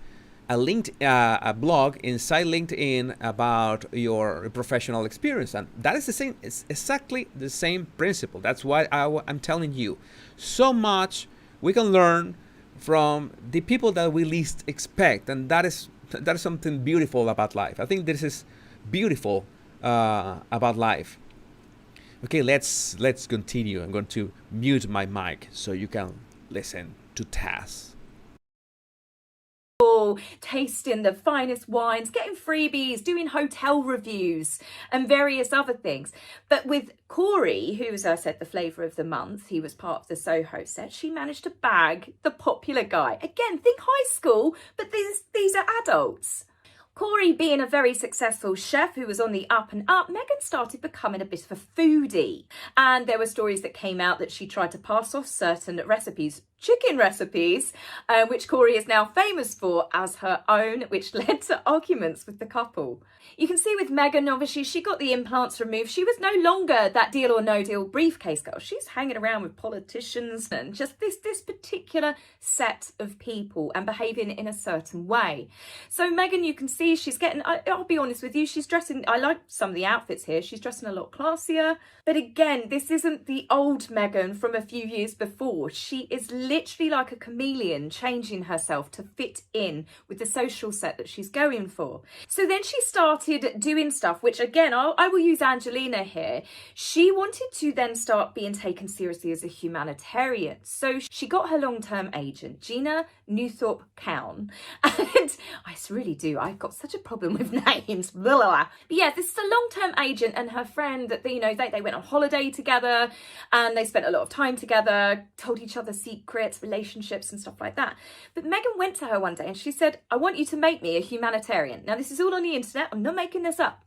a blog inside LinkedIn about your professional experience, and that is the same. It's exactly the same principle. That's why I'm telling you, so much we can learn from the people that we least expect, and that is something beautiful about life. I think this is beautiful about life. Okay, let's continue. I'm going to mute my mic so you can listen to Taz. Tasting the finest wines, getting freebies, doing hotel reviews and various other things. But with Corey, who, as I said, the flavour of the month, he was part of the Soho set, she managed to bag the popular guy. Again, think high school, but these are adults. Corey being a very successful chef who was on the up and up, Meghan started becoming a bit of a foodie. And there were stories that came out that she tried to pass off certain recipes, chicken recipes, which Corey is now famous for, as her own, which led to arguments with the couple. You can see with Meghan, obviously, she got the implants removed. She was no longer that deal or no deal briefcase girl. She's hanging around with politicians and just this particular set of people and behaving in a certain way. So Meghan, you can see she's getting, I'll be honest with you, she's dressing, I like some of the outfits here. She's dressing a lot classier. But again, this isn't the old Meghan from a few years before. She is literally like a chameleon, changing herself to fit in with the social set that she's going for. So then she started doing stuff, which again, I will use Angelina here. She wanted to then start being taken seriously as a humanitarian. So she got her long-term agent, Gina Newthorpe Cowan. And I really do, I've got such a problem with names. Blah, blah, blah. But yeah, this is a long-term agent and her friend that, you know, they went on holiday together and they spent a lot of time together, told each other secrets, relationships and stuff like that. But Meghan went to her one day and she said, I want you to make me a humanitarian. Now, this is all on the internet. I'm not making this up.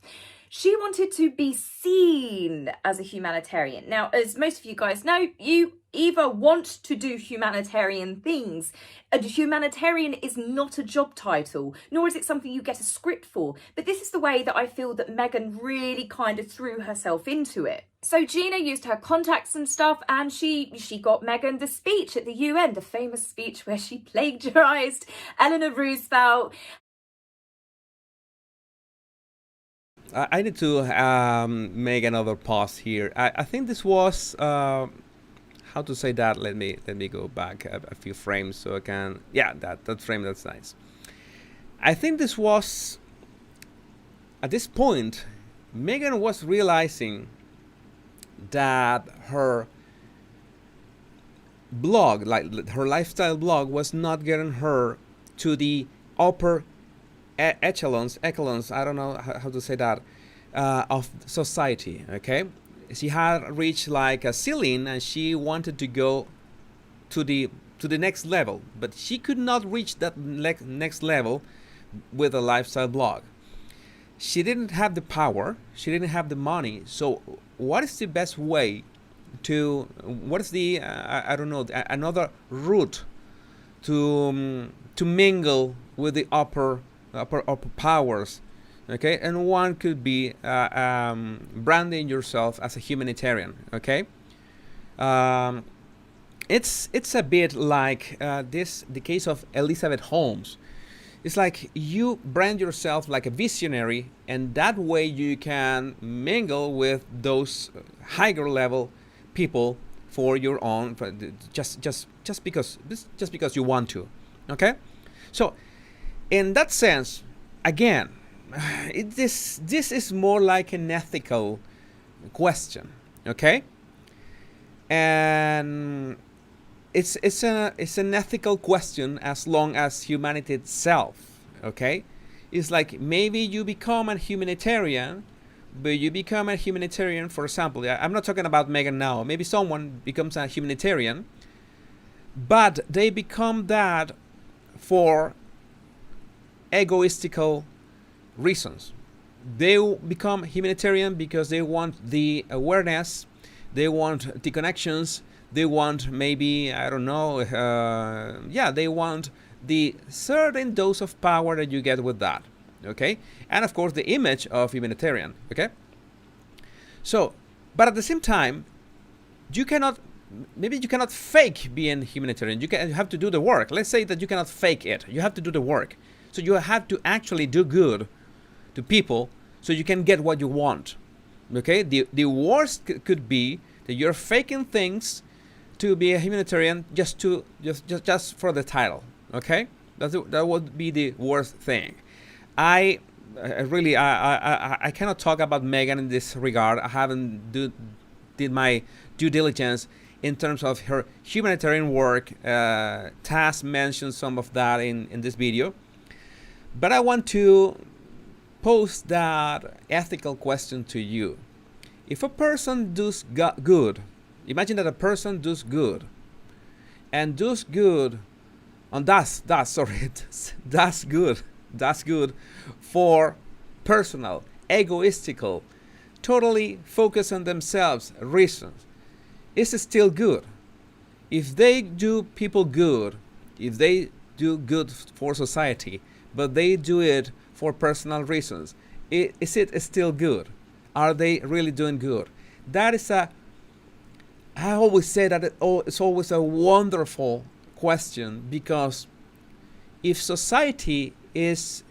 She wanted to be seen as a humanitarian. Now, as most of you guys know, you either want to do humanitarian things. A humanitarian is not a job title, nor is it something you get a script for. But this is the way that I feel that Meghan really kind of threw herself into it. So Gina used her contacts and stuff, and she got Meghan the speech at the UN, the famous speech where she plagiarized Eleanor Roosevelt. I need to make another pause here. I think this was how to say that. Let me go back a few frames so I can. Yeah, that frame, that's nice. I think this was at this point, Meghan was realizing that her blog, like her lifestyle blog, was not getting her to the upper echelons, I don't know how to say that, of society. Okay, she had reached like a ceiling and she wanted to go to the next level, but she could not reach that next level with a lifestyle blog. She didn't have the power, she didn't have the money. So what is the best way to, what is the I don't know, another route to mingle with the upper powers? Okay, and one could be branding yourself as a humanitarian. Okay, it's a bit like the case of Elizabeth Holmes. It's like you brand yourself like a visionary, and that way you can mingle with those higher level people for your own, just because you want to. Okay, so in that sense, again, this is more like an ethical question. Okay, and it's an ethical question as long as humanity itself. Okay, it's like maybe you become a humanitarian, but you become a humanitarian, for example, I'm not talking about Meghan now, maybe someone becomes a humanitarian, but they become that for egoistical reasons. They become humanitarian because they want the awareness, they want the connections, they want maybe, I don't know, they want the certain dose of power that you get with that. Okay, and of course the image of humanitarian. Okay, so but at the same time, you cannot fake being humanitarian. You have to do the work. Let's say that you cannot fake it, you have to do the work. So you have to actually do good to people so you can get what you want. Okay, the worst could be that you're faking things to be a humanitarian just for the title. Okay, that would be the worst thing. I cannot talk about Meghan in this regard. I haven't did my due diligence in terms of her humanitarian work. Taz mentioned some of that in this video, but I want to pose that ethical question to you. If a person does good, imagine that a person does good, and does good, and that's good for personal, egoistical, totally focused on themselves reasons. It's still good. If they do people good, if they do good for society, but they do it for personal reasons, is it still good? Are they really doing good? That is I always say that it's always a wonderful question, because if society is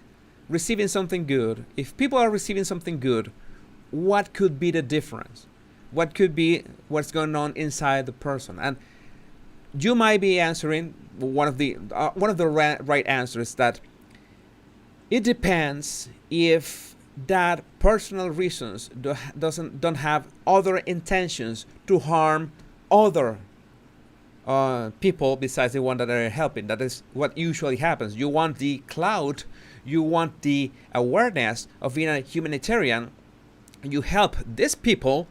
receiving something good, if people are receiving something good, what could be the difference? What could be what's going on inside the person? And you might be answering one of the right answers, that it depends if that personal reasons don't have other intentions to harm other people besides the one that are helping. That is what usually happens. You want the clout, you want the awareness of being a humanitarian. You help these people,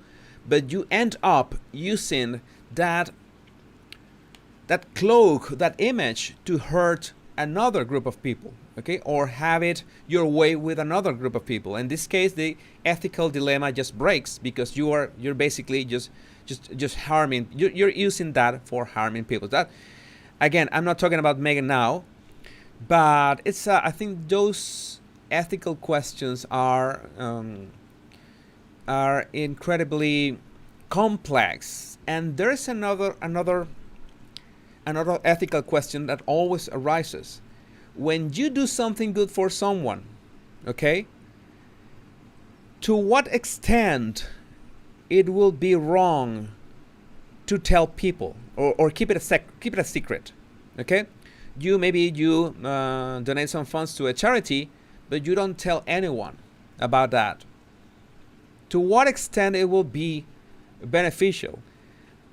but you end up using that cloak, that image, to hurt another group of people, okay, or have it your way with another group of people. In this case, the ethical dilemma just breaks, because you're basically just harming. You're using that for harming people. That, again, I'm not talking about Meghan now, but it's I think those ethical questions are incredibly complex, and there's another ethical question that always arises. When you do something good for someone, okay, to what extent it will be wrong to tell people, or keep it a secret, okay? Maybe you donate some funds to a charity, but you don't tell anyone about that. To what extent it will be beneficial?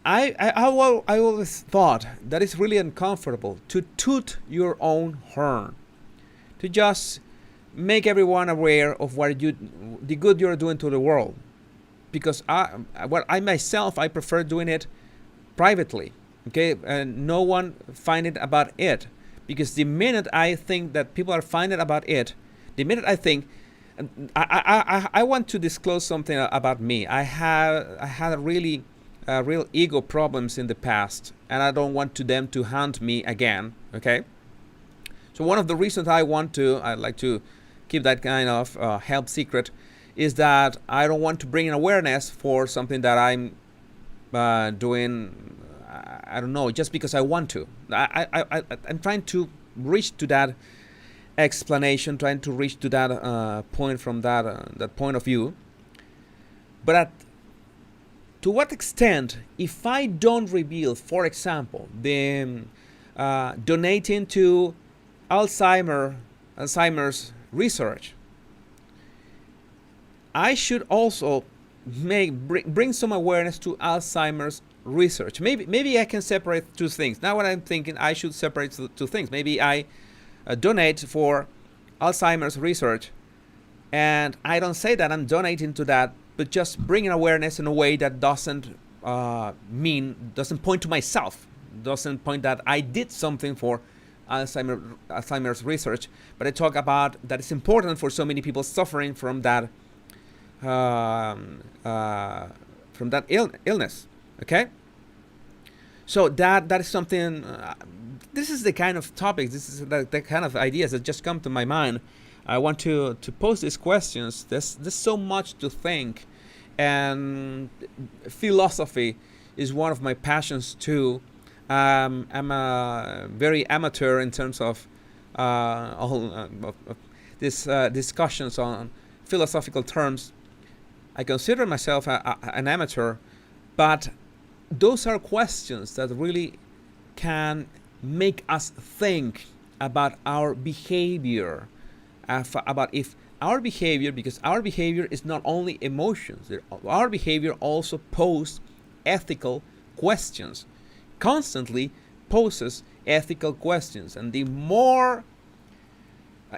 I always thought that it's really uncomfortable to toot your own horn, to just make everyone aware of the good you're doing to the world. Because I myself, I prefer doing it privately, okay, and no one find it about it. Because the minute I think that people are finding about it, the minute I think, I want to disclose something about me. I had really real ego problems in the past, and I don't want them to haunt me again, okay? So one of the reasons I'd like to keep that kind of help secret is that I don't want to bring an awareness for something that I'm doing, I don't know, just because I want to. I'm trying to reach to that explanation, trying to reach to that point from that point of view. But to what extent, if I don't reveal, for example, the donating to Alzheimer's research, I should also bring some awareness to Alzheimer's research. Maybe I can separate two things. Now what I'm thinking, I should separate two things. Maybe I donate for Alzheimer's research, and I don't say that I'm donating to that, but just bringing awareness in a way that doesn't point to myself, doesn't point that I did something for Alzheimer's research, but I talk about that it's important for so many people suffering from that illness. Okay, so that is something. This is the kind of topics. This is the kind of ideas that just come to my mind. I want to pose these questions. There's so much to think, and philosophy is one of my passions too. I'm a very amateur in terms of these discussions on philosophical terms. I consider myself an amateur, but those are questions that really can make us think about our behavior, about if our behavior, because our behavior is not only emotions, our behavior also poses ethical questions, constantly poses ethical questions. And the more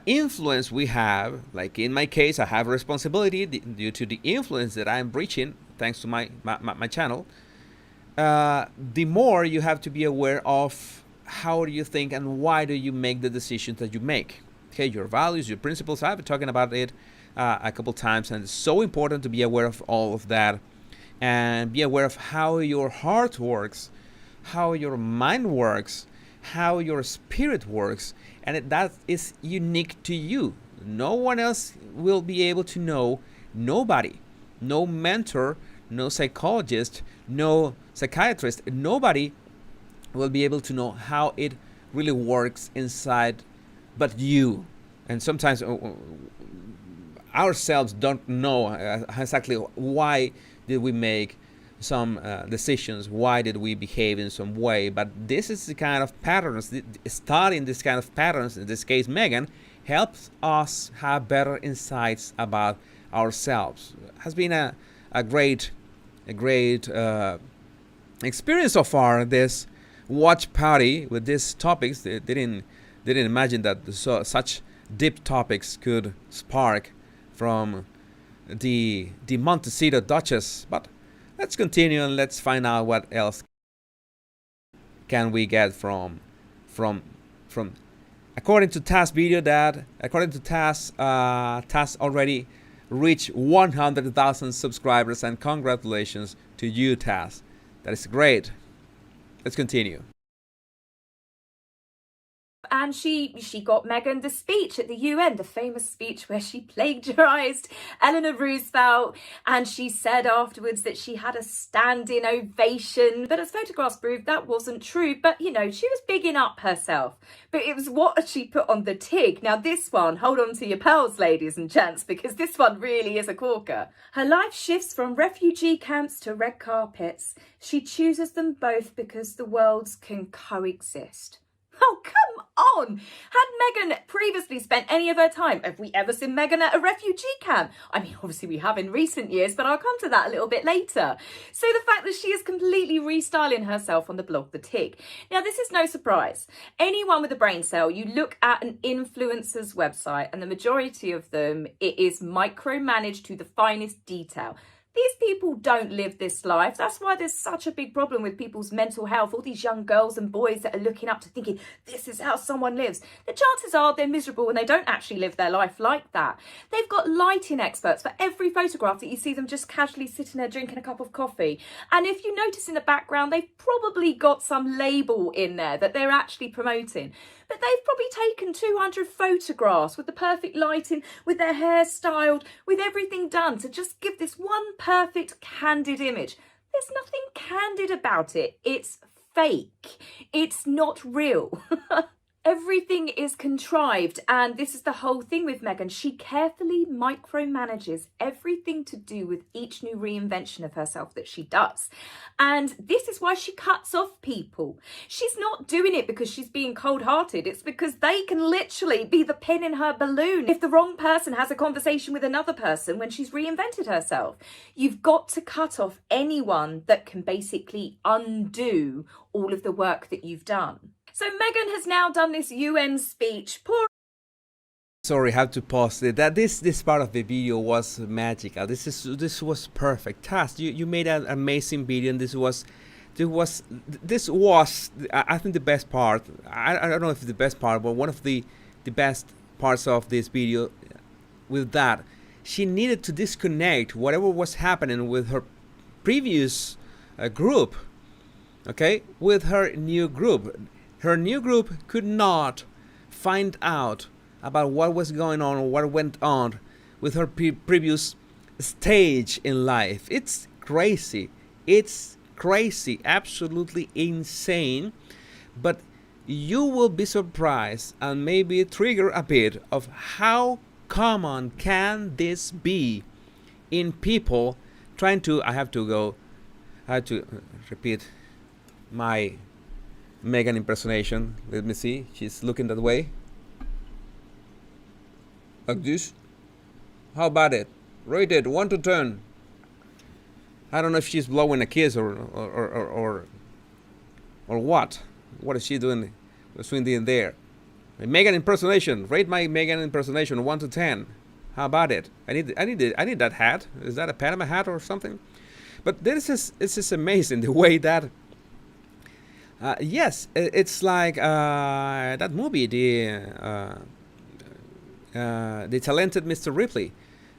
influence we have, like in my case, I have a responsibility due to the influence that I'm reaching thanks to my channel, the more you have to be aware of how do you think and why do you make the decisions that you make. Okay, your values, your principles. I've been talking about it a couple times, and it's so important to be aware of all of that and be aware of how your heart works, how your mind works, how your spirit works, and that is unique to you. No one else will be able to know. Nobody, no mentor, no psychologist, no psychiatrist, nobody will be able to know how it really works inside but you. And sometimes ourselves don't know exactly why did we make some decisions, why did we behave in some way. But this is the kind of patterns, studying this kind of patterns, in this case Meghan, helps us have better insights about ourselves. It has been a great experience so far, this watch party with these topics. They didn't imagine that such deep topics could spark from the Montecito Duchess. But let's continue and let's find out what else can we get from according to Taz video, that according to Taz, Taz already reached 100,000 subscribers, and congratulations to you, Taz. That is great. Let's continue. And she got Meghan the speech at the UN, the famous speech where she plagiarised Eleanor Roosevelt, and she said afterwards that she had a standing ovation. But as photographs proved, that wasn't true. But, you know, she was bigging up herself. But it was what she put on the TIG. Now this one, hold on to your pearls, ladies and gents, because this one really is a corker. Her life shifts from refugee camps to red carpets. She chooses them both because the worlds can coexist. Oh, come on! Had Meghan previously spent any of her time? Have we ever seen Meghan at a refugee camp? I mean, obviously we have in recent years, but I'll come to that a little bit later. So the fact that she is completely restyling herself on the blog The Tick. Now, this is no surprise. Anyone with a brain cell, you look at an influencer's website, and the majority of them, it is micromanaged to the finest detail. These people don't live this life. That's why there's such a big problem with people's mental health. All these young girls and boys that are looking up to thinking, this is how someone lives. The chances are they're miserable and they don't actually live their life like that. They've got lighting experts for every photograph that you see them just casually sitting there drinking a cup of coffee. And if you notice in the background, they've probably got some label in there that they're actually promoting. But they've probably taken 200 photographs with the perfect lighting, with their hair styled, with everything done to just give this one perfect candid image. There's nothing candid about it. It's fake. It's not real. Everything is contrived, and this is the whole thing with Meghan. She carefully micromanages everything to do with each new reinvention of herself that she does. And this is why she cuts off people. She's not doing it because she's being cold-hearted. It's because they can literally be the pin in her balloon if the wrong person has a conversation with another person when she's reinvented herself. You've got to cut off anyone that can basically undo all of the work that you've done. So Meghan has now done this UN speech. Sorry, I have to pause it. That this part of the video was magical. This was perfect. Taz, you made an amazing video, and this was I think the best part. I don't know if it's the best part, but one of the best parts of this video. With that, she needed to disconnect whatever was happening with her previous group, okay, with her new group. Her new group could not find out about what was going on or what went on with her previous stage in life. It's crazy. It's crazy. Absolutely insane. But you will be surprised and maybe trigger a bit of how common can this be in people trying to... I have to repeat my Meghan impersonation. Let me see. She's looking that way. Like this. How about it? Rate it 1 to 10. I don't know if she's blowing a kiss or what. What is she doing between the and there? Meghan impersonation. Rate my Meghan impersonation 1 to 10. How about it? I need that hat. Is that a Panama hat or something? But this is amazing the way that. Yes, it's like that movie, the Talented Mr. Ripley.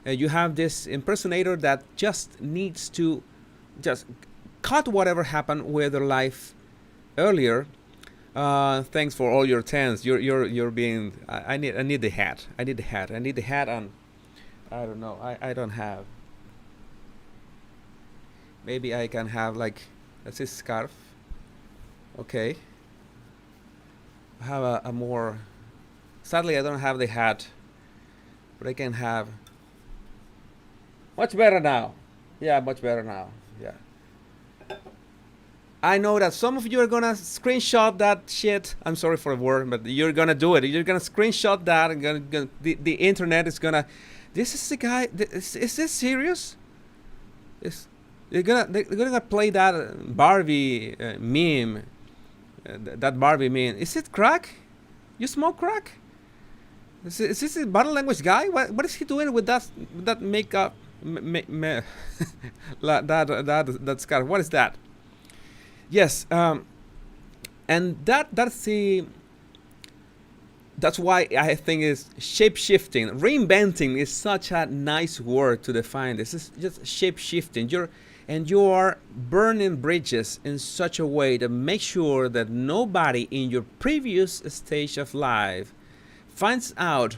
You have this impersonator that just needs to just cut whatever happened with their life earlier. Thanks for all your tens. You're being. I need the hat. I need the hat. I need the hat on. I don't know. I don't have. Maybe I can have like, that's a scarf. Okay. I have a more... Sadly, I don't have the hat. But I can have... Much better now. Yeah, much better now. Yeah. I know that some of you are gonna screenshot that shit. I'm sorry for the word, but you're gonna do it. You're gonna screenshot that, and the internet is gonna... This is the guy... Is this serious? They're gonna play that Barbie meme. That Barbie meme. Is it crack? You smoke crack? Is this a body language guy? What is he doing with that makeup? That scar. What is that? Yes, and that's why I think is shape shifting. Reinventing is such a nice word to define this. It's just shape shifting. You are burning bridges in such a way to make sure that nobody in your previous stage of life finds out,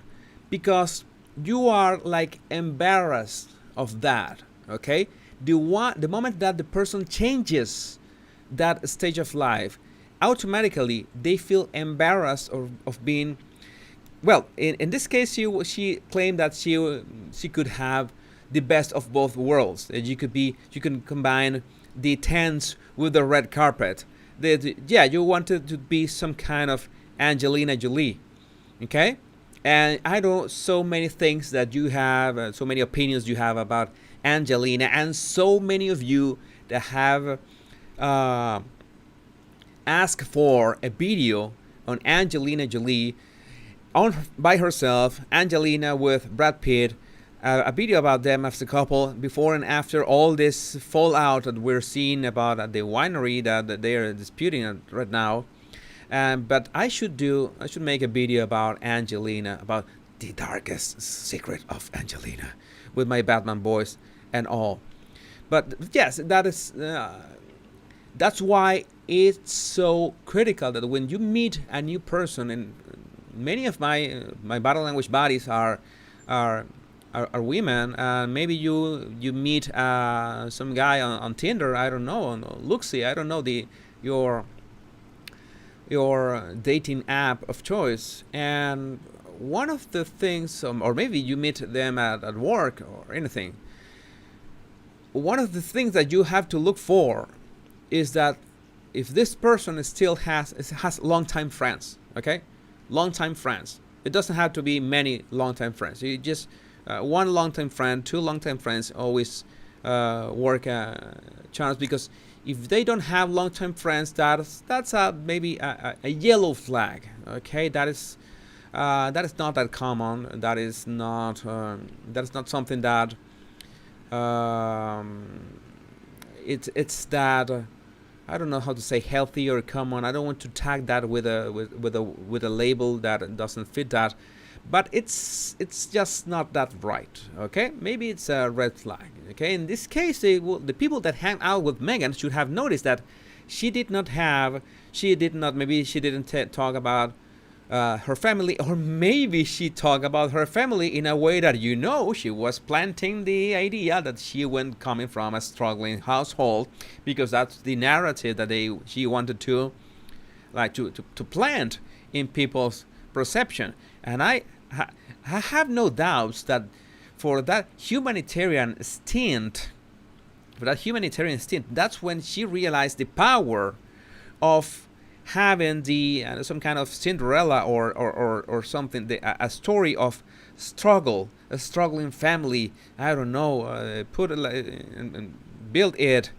because you are like embarrassed of that. Okay, the moment that the person changes that stage of life, automatically they feel embarrassed of being, well, in this case, she claimed that she could have the best of both worlds. That you can combine the tents with the red carpet. You wanted to be some kind of Angelina Jolie, okay? And I know so many things that you have, so many opinions you have about Angelina, and so many of you that have asked for a video on Angelina Jolie by herself, Angelina with Brad Pitt, a video about them as a couple before and after all this fallout that we're seeing about the winery that they are disputing right now. But I should make a video about Angelina, about the darkest secret of Angelina, with my Batman voice and all. But yes, that's why it's so critical that when you meet a new person, and many of my body language buddies are women, and maybe you meet some guy on Tinder, I don't know, on Luxy, I don't know, your dating app of choice, and one of the things, or maybe you meet them at work or anything, one of the things that you have to look for is that if this person still has long-time friends, okay? Long-time friends. It doesn't have to be many long-time friends. You just one long-time friend, two long-time friends always work a chance, because if they don't have long-time friends, that's maybe a yellow flag. Okay, that is not that common. That is not something that it's that. I don't know how to say healthy or common. I don't want to tag that with a label that doesn't fit that, but it's just not that right. Okay, maybe it's a red flag. Okay, in this case, the people that hang out with Meghan should have noticed that she didn't talk about her family, or maybe she talked about her family in a way that she was planting the idea that she went coming from a struggling household, because that's the narrative that she wanted to plant in people's perception. And I have no doubts that for that humanitarian stint, that's when she realized the power of having the some kind of Cinderella or something, a story of struggle, a struggling family. I don't know, put it and build it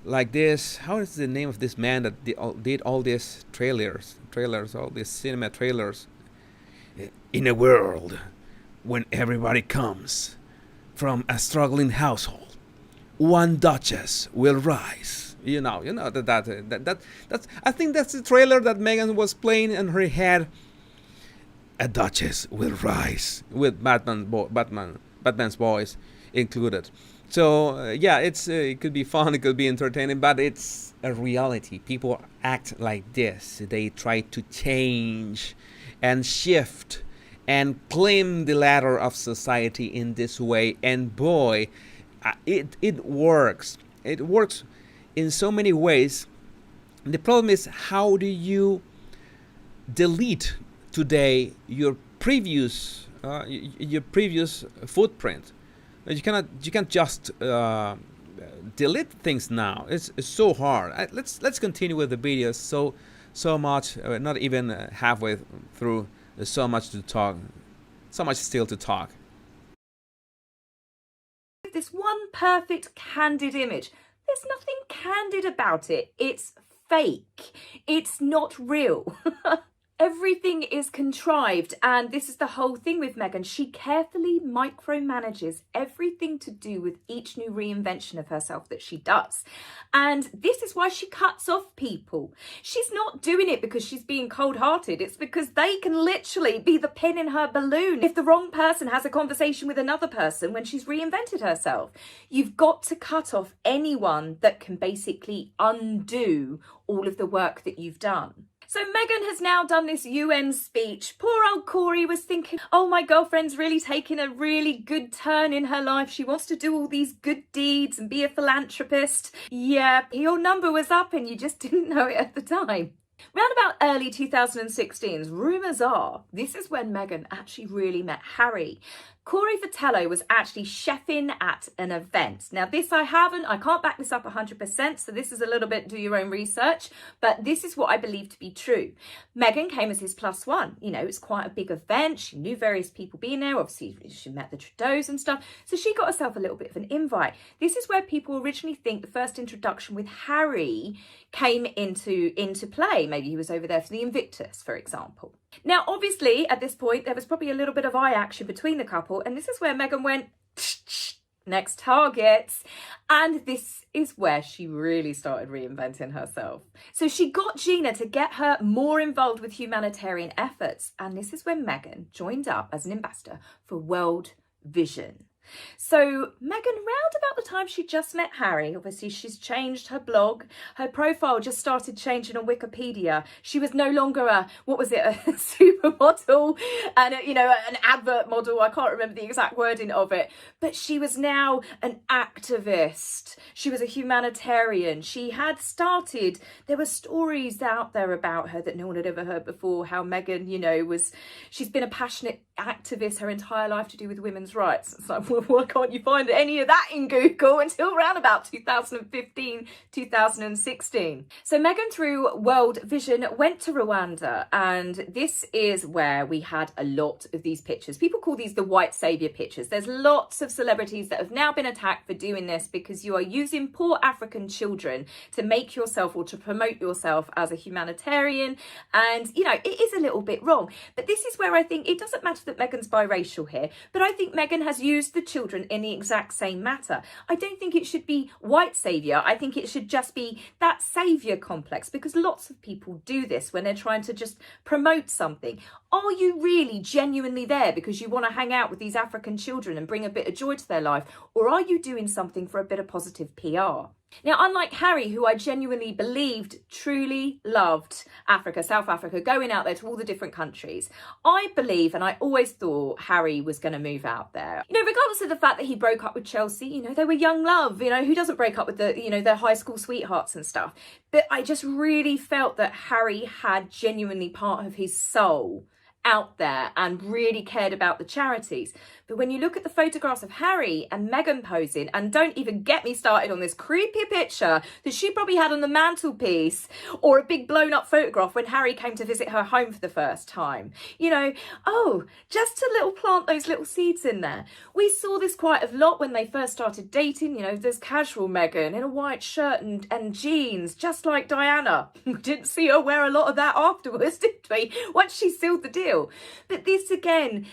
like this. How is the name of this man that did all these trailers, all these cinema trailers? In a world when everybody comes from a struggling household, one duchess will rise. That's I think that's the trailer that Meghan was playing in her head. A duchess will rise, with Batman's voice included. So it could be fun, it could be entertaining, but it's a reality. People act like this. They try to change and shift and climb the ladder of society in this way, and boy, it works. It works in so many ways. The problem is, how do you delete today your previous footprint? You can't just delete things now. It's so hard. Let's continue with the video. So much, not even halfway through. There's so much to talk. So much still to talk. This one perfect candid image. There's nothing candid about it. It's fake. It's not real. Everything is contrived, and this is the whole thing with Meghan. She carefully micromanages everything to do with each new reinvention of herself that she does. And this is why she cuts off people. She's not doing it because she's being cold-hearted. It's because they can literally be the pin in her balloon if the wrong person has a conversation with another person when she's reinvented herself. You've got to cut off anyone that can basically undo all of the work that you've done. So Meghan has now done this UN speech. Poor old Corey was thinking, oh, my girlfriend's really taking a really good turn in her life. She wants to do all these good deeds and be a philanthropist. Yeah, your number was up and you just didn't know it at the time. Round about early 2016, rumours are this is when Meghan actually really met Harry. Corey Vitello was actually chefing at an event. Now this I can't back this up 100%, so this is a little bit do your own research, but this is what I believe to be true. Meghan came as his plus one. You know, it's quite a big event. She knew various people being there. Obviously, she met the Trudeaus and stuff. So she got herself a little bit of an invite. This is where people originally think the first introduction with Harry came into play. Maybe he was over there for the Invictus, for example. Now, obviously, at this point, there was probably a little bit of eye action between the couple, and this is where Meghan went, next target. And this is where she really started reinventing herself. So she got Gina to get her more involved with humanitarian efforts, and this is when Meghan joined up as an ambassador for World Vision. So Meghan, round about the time she just met Harry, obviously she's changed her blog. Her profile just started changing on Wikipedia. She was no longer a supermodel and an advert model. I can't remember the exact wording of it, but she was now an activist. She was a humanitarian. She had started, there were stories out there about her that no one had ever heard before, how Meghan, she's been a passionate activist her entire life to do with women's rights. It's like, well, why can't you find any of that in Google until around about 2015, 2016? So Meghan, through World Vision, went to Rwanda, and this is where we had a lot of these pictures. People call these the white saviour pictures. There's lots of celebrities that have now been attacked for doing this because you are using poor African children to make yourself or to promote yourself as a humanitarian, and it is a little bit wrong. But this is where I think it doesn't matter that Meghan's biracial here, but I think Meghan has used the children in the exact same matter. I don't think it should be white saviour. I think it should just be that saviour complex, because lots of people do this when they're trying to just promote something. Are you really genuinely there because you want to hang out with these African children and bring a bit of joy to their life? Or are you doing something for a bit of positive PR? Now, unlike Harry, who I genuinely believed truly loved Africa, South Africa, going out there to all the different countries, I believe, and I always thought Harry was going to move out there. Regardless of the fact that he broke up with Chelsea, they were young love, who doesn't break up with their high school sweethearts and stuff. But I just really felt that Harry had genuinely part of his soul out there and really cared about the charities. But when you look at the photographs of Harry and Meghan posing, and don't even get me started on this creepy picture that she probably had on the mantelpiece, or a big blown up photograph when Harry came to visit her home for the first time. Just to plant those little seeds in there. We saw this quite a lot when they first started dating. There's casual Meghan in a white shirt and jeans, just like Diana. We didn't see her wear a lot of that afterwards, did we? Once she sealed the deal. But this again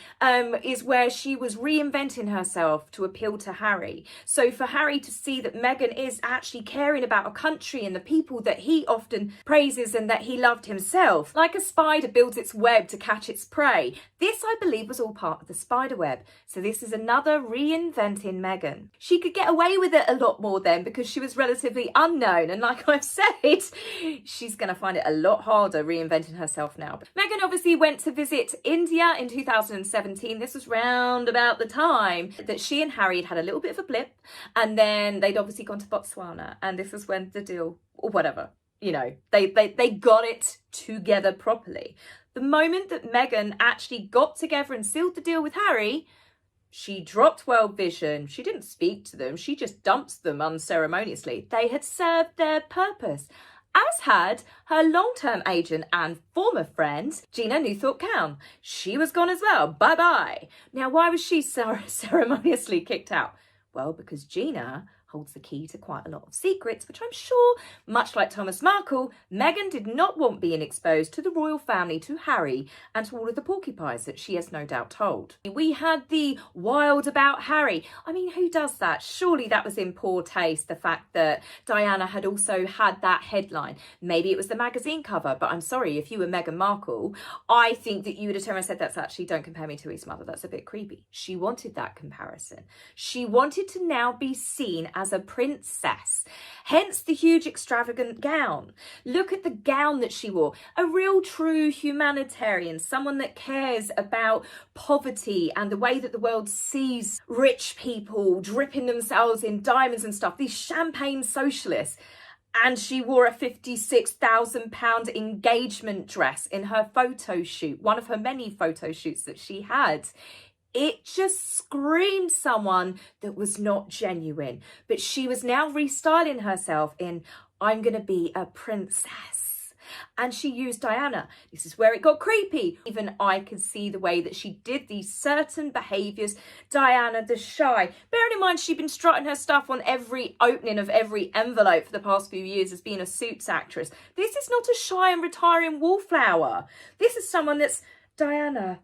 is where she was reinventing herself to appeal to Harry. So for Harry to see that Meghan is actually caring about a country and the people that he often praises and that he loved himself, like a spider builds its web to catch its prey, this I believe was all part of the spider web. So this is another reinventing Meghan. She could get away with it a lot more then because she was relatively unknown, and like I've said, she's going to find it a lot harder reinventing herself now. Meghan obviously went to visit India in 2017. This was round about the time that she and Harry had a little bit of a blip, and then they'd obviously gone to Botswana, and this was when the deal, or whatever, they got it together properly. The moment that Meghan actually got together and sealed the deal with Harry, she dropped World Vision. She didn't speak to them. She just dumped them unceremoniously. They had served their purpose, as had her long-term agent and former friend, Gina Newthorpe-Cowan. She was gone as well. Bye-bye. Now, why was she ceremoniously kicked out? Well, because Gina holds the key to quite a lot of secrets, which I'm sure, much like Thomas Markle, Meghan did not want being exposed to the royal family, to Harry, and to all of the porcupines that she has no doubt told. We had the wild about Harry. I mean, who does that? Surely that was in poor taste, the fact that Diana had also had that headline. Maybe it was the magazine cover, but I'm sorry, if you were Meghan Markle, I think that you would have turned and said, that's actually, don't compare me to his mother, that's a bit creepy. She wanted that comparison. She wanted to now be seen as a princess, hence the huge extravagant gown. Look at the gown that she wore. A real true humanitarian, someone that cares about poverty and the way that the world sees rich people dripping themselves in diamonds and stuff, these champagne socialists. And she wore a £56,000 engagement dress in her photo shoot, one of her many photo shoots that she had. It just screamed someone that was not genuine. But she was now restyling herself in, I'm going to be a princess. And she used Diana. This is where it got creepy. Even I could see the way that she did these certain behaviours. Diana the shy. Bearing in mind, she'd been strutting her stuff on every opening of every envelope for the past few years as being a Suits actress. This is not a shy and retiring wallflower. This is someone that's Diana,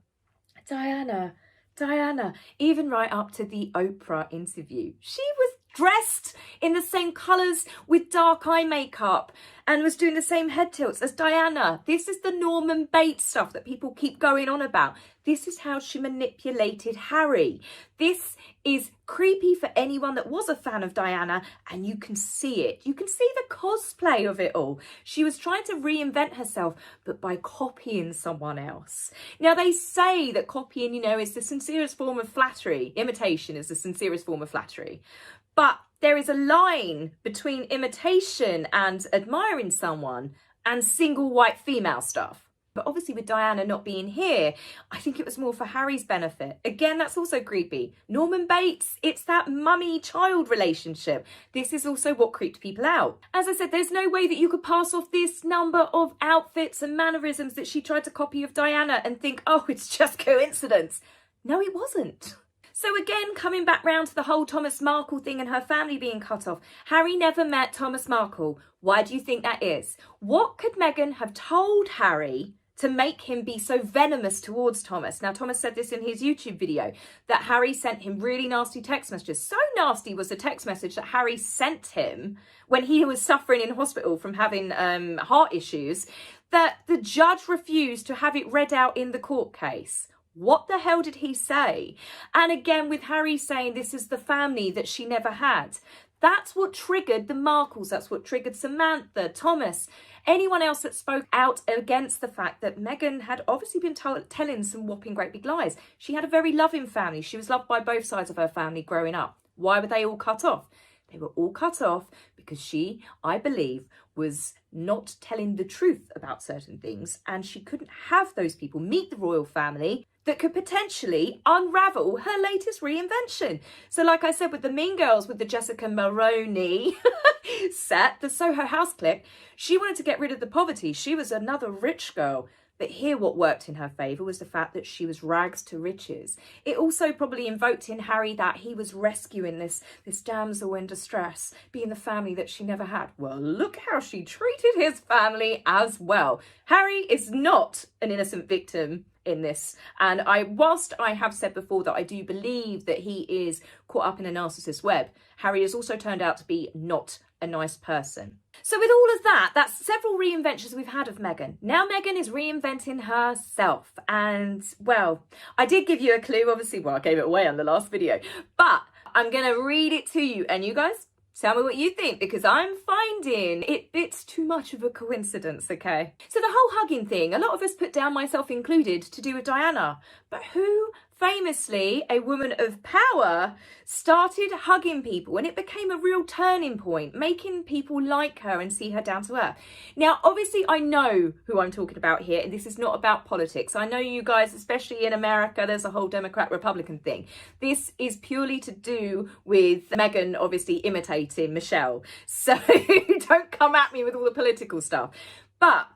Diana, Diana. Even right up to the Oprah interview. She was dressed in the same colours with dark eye makeup and was doing the same head tilts as Diana. This is the Norman Bates stuff that people keep going on about. This is how she manipulated Harry. This is creepy for anyone that was a fan of Diana, and you can see it. You can see the cosplay of it all. She was trying to reinvent herself, but by copying someone else. Now, they say that copying, is the sincerest form of flattery. Imitation is the sincerest form of flattery. But there is a line between imitation and admiring someone and single white female stuff. But obviously with Diana not being here, I think it was more for Harry's benefit. Again, that's also creepy. Norman Bates, it's that mummy-child relationship. This is also what creeped people out. As I said, there's no way that you could pass off this number of outfits and mannerisms that she tried to copy of Diana and think, oh, it's just coincidence. No, it wasn't. So again, coming back round to the whole Thomas Markle thing and her family being cut off, Harry never met Thomas Markle. Why do you think that is? What could Meghan have told Harry to make him be so venomous towards Thomas? Now, Thomas said this in his YouTube video, that Harry sent him really nasty text messages. So nasty was the text message that Harry sent him when he was suffering in hospital from having heart issues, that the judge refused to have it read out in the court case. What the hell did he say? And again, with Harry saying this is the family that she never had. That's what triggered the Markles. That's what triggered Samantha, Thomas, anyone else that spoke out against the fact that Meghan had obviously been telling some whopping great big lies. She had a very loving family. She was loved by both sides of her family growing up. Why were they all cut off? They were all cut off because she, I believe, was not telling the truth about certain things, and she couldn't have those people meet the royal family that could potentially unravel her latest reinvention. So like I said, with the Mean Girls, with the Jessica Maroney set, the Soho House clip, she wanted to get rid of the poverty. She was another rich girl. But here what worked in her favour was the fact that she was rags to riches. It also probably invoked in Harry that he was rescuing this damsel in distress, being the family that she never had. Well, look how she treated his family as well. Harry is not an innocent victim in this. And whilst I have said before that I do believe that he is caught up in a narcissist web, Harry has also turned out to be not a nice person. So with all of that, that's several reinventions we've had of Meghan. Now Meghan is reinventing herself. And, well, I did give you a clue, obviously. Well, I gave it away on the last video. But I'm going to read it to you. And you guys, tell me what you think, because I'm finding it's too much of a coincidence, okay? So the whole hugging thing, a lot of us put down, myself included, to do with Diana. But who famously, a woman of power, started hugging people, and it became a real turning point, making people like her and see her down to earth. Now, obviously, I know who I'm talking about here, and this is not about politics. I know you guys, especially in America, there's a whole Democrat-Republican thing. This is purely to do with Meghan, obviously, imitating Michelle. So don't come at me with all the political stuff. But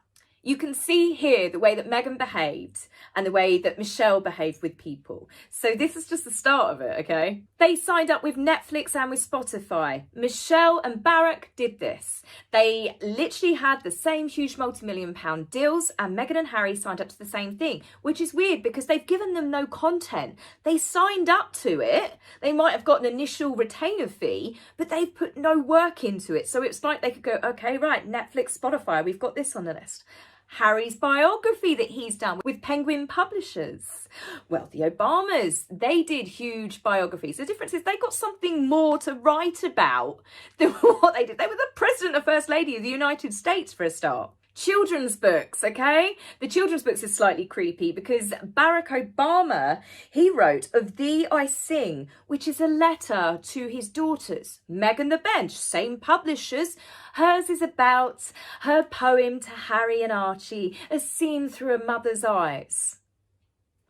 You can see here the way that Meghan behaved and the way that Michelle behaved with people. So this is just the start of it, okay? They signed up with Netflix and with Spotify. Michelle and Barack did this. They literally had the same huge multi-million-pound deals, and Meghan and Harry signed up to the same thing, which is weird because they've given them no content. They signed up to it. They might have got an initial retainer fee, but they've put no work into it. So it's like they could go, okay, right, Netflix, Spotify, we've got this on the list. Harry's biography that he's done with Penguin Publishers. Well, the Obamas, they did huge biographies. The difference is they got something more to write about than what they did. They were the President and First Lady of the United States for a start. Children's books, okay? The children's books is slightly creepy because Barack Obama, he wrote Of Thee I Sing, which is a letter to his daughters. Meghan the Bench, same publishers. Hers is about her poem to Harry and Archie, as seen through a mother's eyes.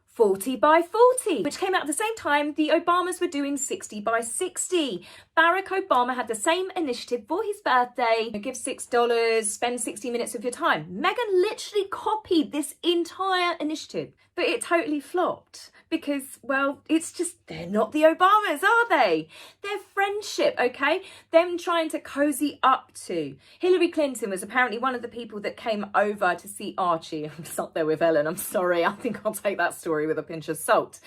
40 by 40, which came out at the same time the Obamas were doing 60 by 60. Barack Obama had the same initiative for his birthday. Give $6, spend 60 minutes of your time. Meghan literally copied this entire initiative, but it totally flopped because, well, it's just, they're not the Obamas, are they? Their friendship, okay? Them trying to cozy up to. Hillary Clinton was apparently one of the people that came over to see Archie. I'm just up there with Ellen, I'm sorry. I think I'll take that story with a pinch of salt.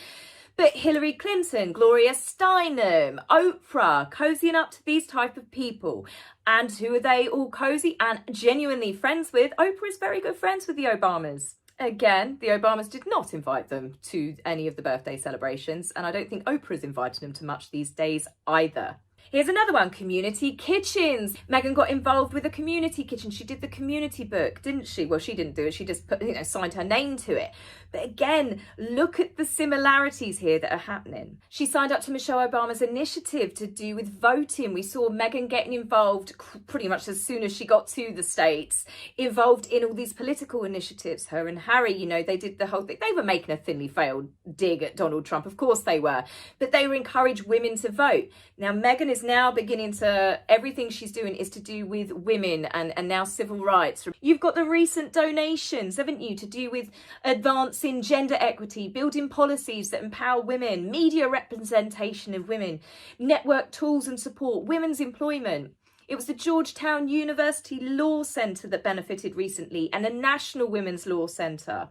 But Hillary Clinton, Gloria Steinem, Oprah, cozying up to these type of people. And who are they all cozy and genuinely friends with? Oprah is very good friends with the Obamas. Again, the Obamas did not invite them to any of the birthday celebrations, and I don't think Oprah's invited them to much these days either. Here's another one, community kitchens. Meghan got involved with a community kitchen. She did the community book, didn't she? Well, she didn't do it. She just put, signed her name to it. But again, look at the similarities here that are happening. She signed up to Michelle Obama's initiative to do with voting. We saw Meghan getting involved pretty much as soon as she got to the States, involved in all these political initiatives. Her and Harry, they did the whole thing. They were making a thinly veiled dig at Donald Trump. Of course they were. But they were encouraging women to vote. Now, Meghan is now beginning to, everything she's doing is to do with women and now civil rights. You've got the recent donations, haven't you, to do with advancing gender equity, building policies that empower women, media representation of women, network tools and support, women's employment. It was the Georgetown University Law Centre that benefited recently, and the National Women's Law Centre.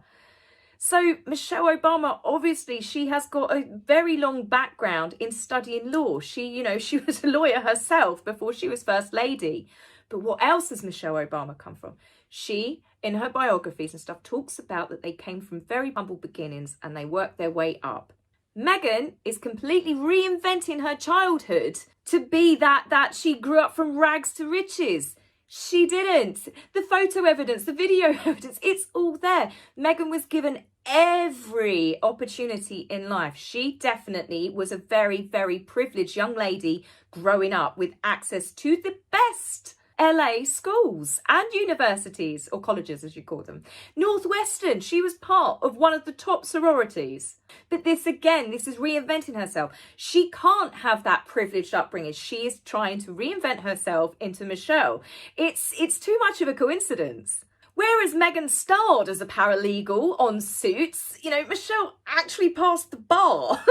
So Michelle Obama, obviously, she has got a very long background in studying law. She was a lawyer herself before she was First Lady. But what else has Michelle Obama come from? She, in her biographies and stuff, talks about that they came from very humble beginnings and they worked their way up. Meghan is completely reinventing her childhood to be that she grew up from rags to riches. She didn't. The photo evidence, the video evidence, it's all there. Meghan was given every opportunity in life. She definitely was a very, very privileged young lady growing up with access to the best LA schools and universities, or colleges as you call them. Northwestern, she was part of one of the top sororities. But this is reinventing herself. She can't have that privileged upbringing. She is trying to reinvent herself into Michelle. It's too much of a coincidence. Whereas Meghan starred as a paralegal on Suits, Michelle actually passed the bar.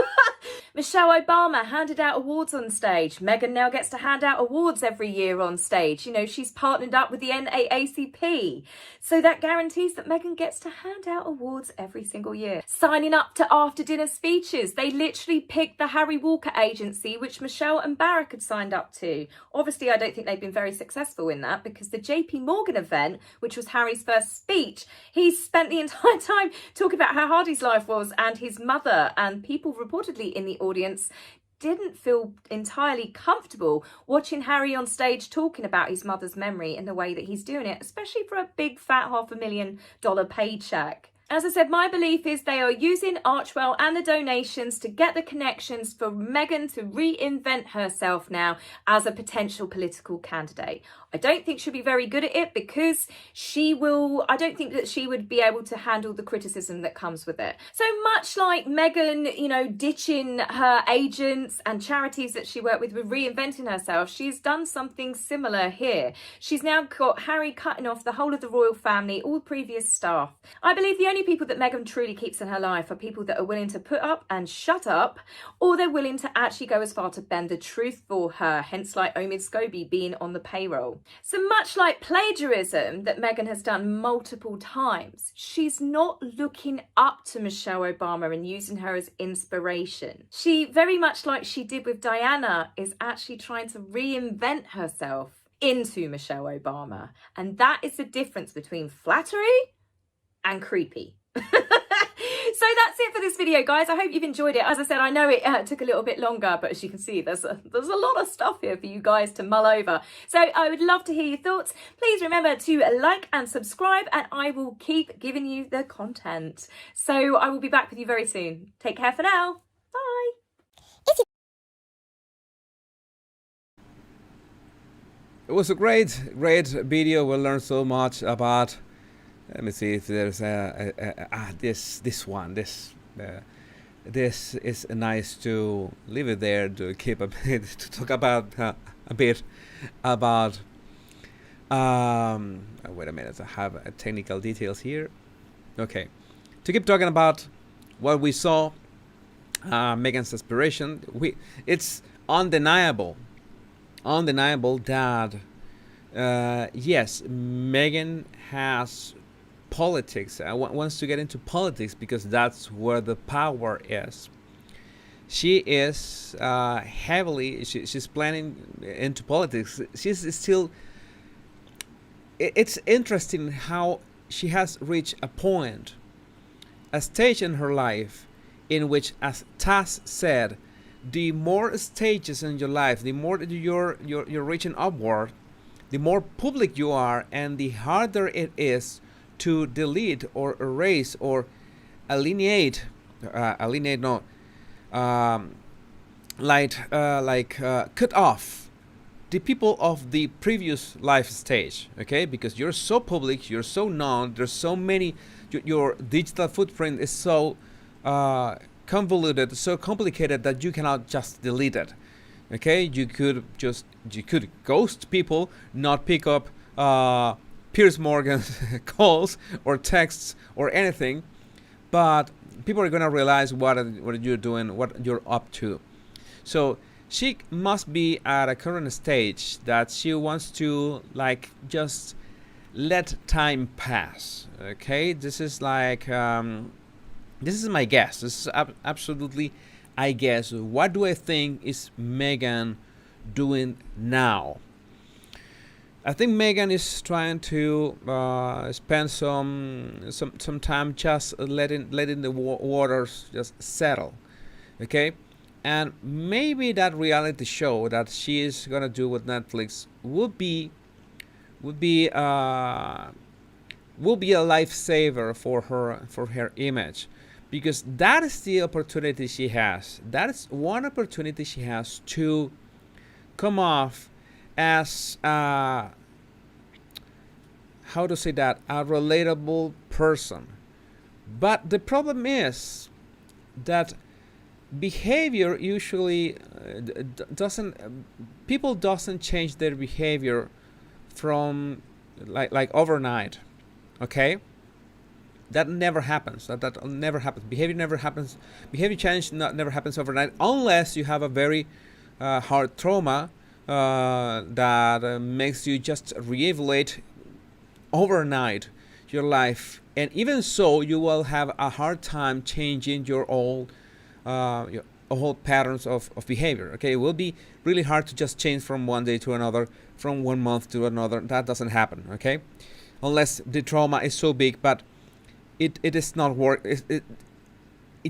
Michelle Obama handed out awards on stage. Meghan now gets to hand out awards every year on stage. She's partnered up with the NAACP. So that guarantees that Meghan gets to hand out awards every single year. Signing up to after-dinner speeches. They literally picked the Harry Walker agency, which Michelle and Barack had signed up to. Obviously, I don't think they've been very successful in that because the JP Morgan event, which was Harry's first speech, he spent the entire time talking about how hard his life was and his mother, and people reportedly in the audience didn't feel entirely comfortable watching Harry on stage talking about his mother's memory in the way that he's doing it, especially for a big fat $500,000 paycheck. As I said, my belief is they are using Archewell and the donations to get the connections for Meghan to reinvent herself now as a potential political candidate. I don't think she'll be very good at it because I don't think that she would be able to handle the criticism that comes with it. So much like Meghan, you know, ditching her agents and charities that she worked with reinventing herself, she's done something similar here. She's now got Harry cutting off the whole of the royal family, all previous staff. I believe the only people that Meghan truly keeps in her life are people that are willing to put up and shut up, or they're willing to actually go as far to bend the truth for her, hence like Omid Scobie being on the payroll. So much like plagiarism that Meghan has done multiple times, she's not looking up to Michelle Obama and using her as inspiration. She, very much like she did with Diana, is actually trying to reinvent herself into Michelle Obama. And that is the difference between flattery and creepy. So that's it for this video, guys. I hope you've enjoyed it. As I said, I know it took a little bit longer, but as you can see, there's a lot of stuff here for you guys to mull over. So I would love to hear your thoughts. Please remember to like and subscribe, and I will keep giving you the content. So I will be back with you very soon. Take care for now. Bye. It was a great video. We learned so much about. Let me see if there's this one. This is nice to leave it there to keep a bit to talk about a bit about. Wait a minute. I have technical details here. Okay, to keep talking about what we saw. Meghan's aspiration. It's undeniable that yes, Meghan has politics. Wants to get into politics because that's where the power is. She is heavily. She's planning into politics. She's still. It's interesting how she has reached a stage in her life, in which, as Taz said, the more stages in your life, the more you're reaching upward, the more public you are, and the harder it is to delete or erase or cut off the people of the previous life stage, okay? Because you're so public, you're so known, there's so many, your digital footprint is so convoluted, so complicated that you cannot just delete it, okay? You could ghost people, not pick up Piers Morgan's calls or texts or anything, but people are gonna realize what you're doing, what you're up to. So she must be at a current stage that she wants to just let time pass. Okay, this is like this is my guess. This is absolutely, I guess. What do I think is Meghan doing now? I think Meghan is trying to spend some time just letting the waters just settle, okay? And maybe that reality show that she is gonna do with Netflix would be a lifesaver for her image, because that is the opportunity she has. That is one opportunity she has to come off as how to say that, a relatable person. But the problem is that behavior usually people doesn't change their behavior from like overnight, okay? That never happens. That never happens. Behavior never happens. Behavior change never happens overnight, unless you have a very hard trauma that makes you just reevaluate overnight your life, and even so, you will have a hard time changing your old patterns of behavior. Okay, it will be really hard to just change from one day to another, from 1 month to another. That doesn't happen. Okay, unless the trauma is so big, but it is not work. It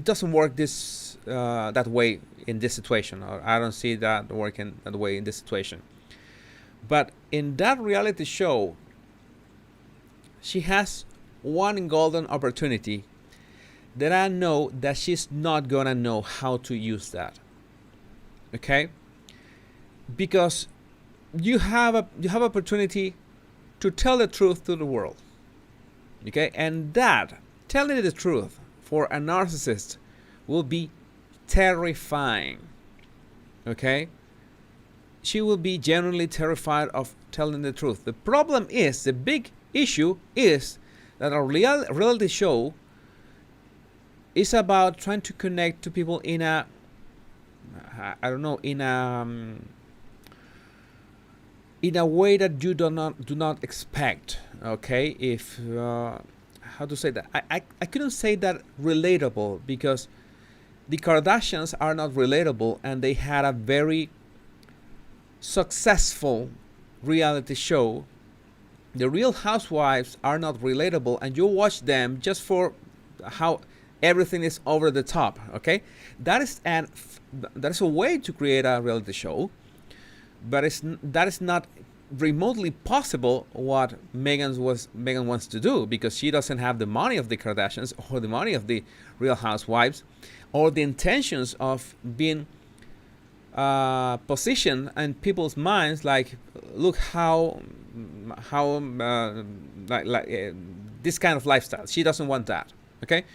doesn't work that way in this situation. Or I don't see that working that way in this situation. But in that reality show, she has one golden opportunity that I know that she's not gonna know how to use that. Okay? Because you have opportunity to tell the truth to the world. Okay, and that telling the truth for a narcissist will be terrifying. Okay, she will be genuinely terrified of telling the truth. The problem is, the big issue is that a reality show is about trying to connect to people in a, I don't know, in a way that you do not expect. Okay, if how to say that? I couldn't say that relatable, because the Kardashians are not relatable, and they had a very successful reality show. The Real Housewives are not relatable, and you watch them just for how everything is over the top. Okay, that is a way to create a reality show, but that is not remotely possible what Meghan wants to do, because she doesn't have the money of the Kardashians or the money of the Real Housewives, or the intentions of being positioned in people's minds like, look how this kind of lifestyle. She doesn't want that. Okay,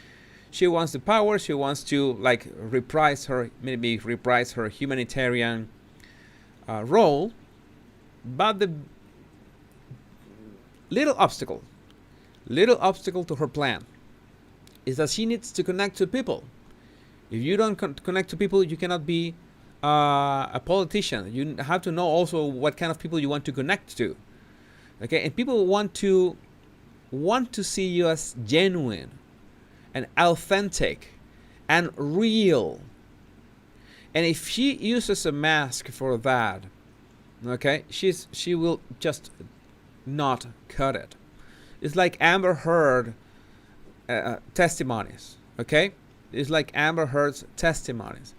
she wants the power. She wants to reprise her humanitarian role. But the little obstacle to her plan is that she needs to connect to people. If you don't connect to people, you cannot be a politician. You have to know also what kind of people you want to connect to. Okay, and people want to see you as genuine and authentic and real. And if she uses a mask for that, okay, she will just not cut it. It's like Amber Heard testimonies. Okay, it's like Amber Heard's testimonies.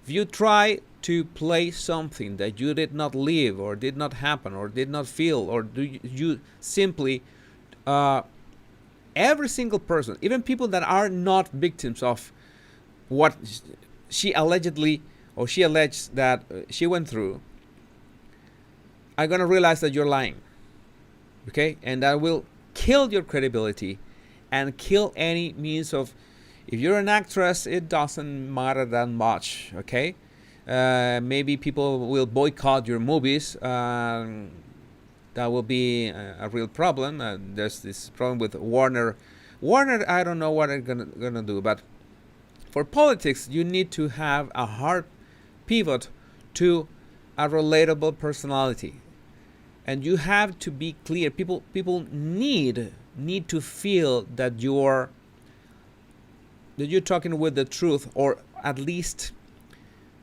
If you try to play something that you did not live, or did not happen, or did not feel, or do you simply every single person, even people that are not victims of what she alleged that she went through, are going to realize that you're lying. Okay, and that will kill your credibility and kill any means of, if you're an actress, it doesn't matter that much. Okay, maybe people will boycott your movies. That will be a real problem. There's this problem with Warner. I don't know what they're gonna do, but for politics, you need to have a hard pivot to a relatable personality, and you have to be clear. People need to feel that you're talking with the truth, or at least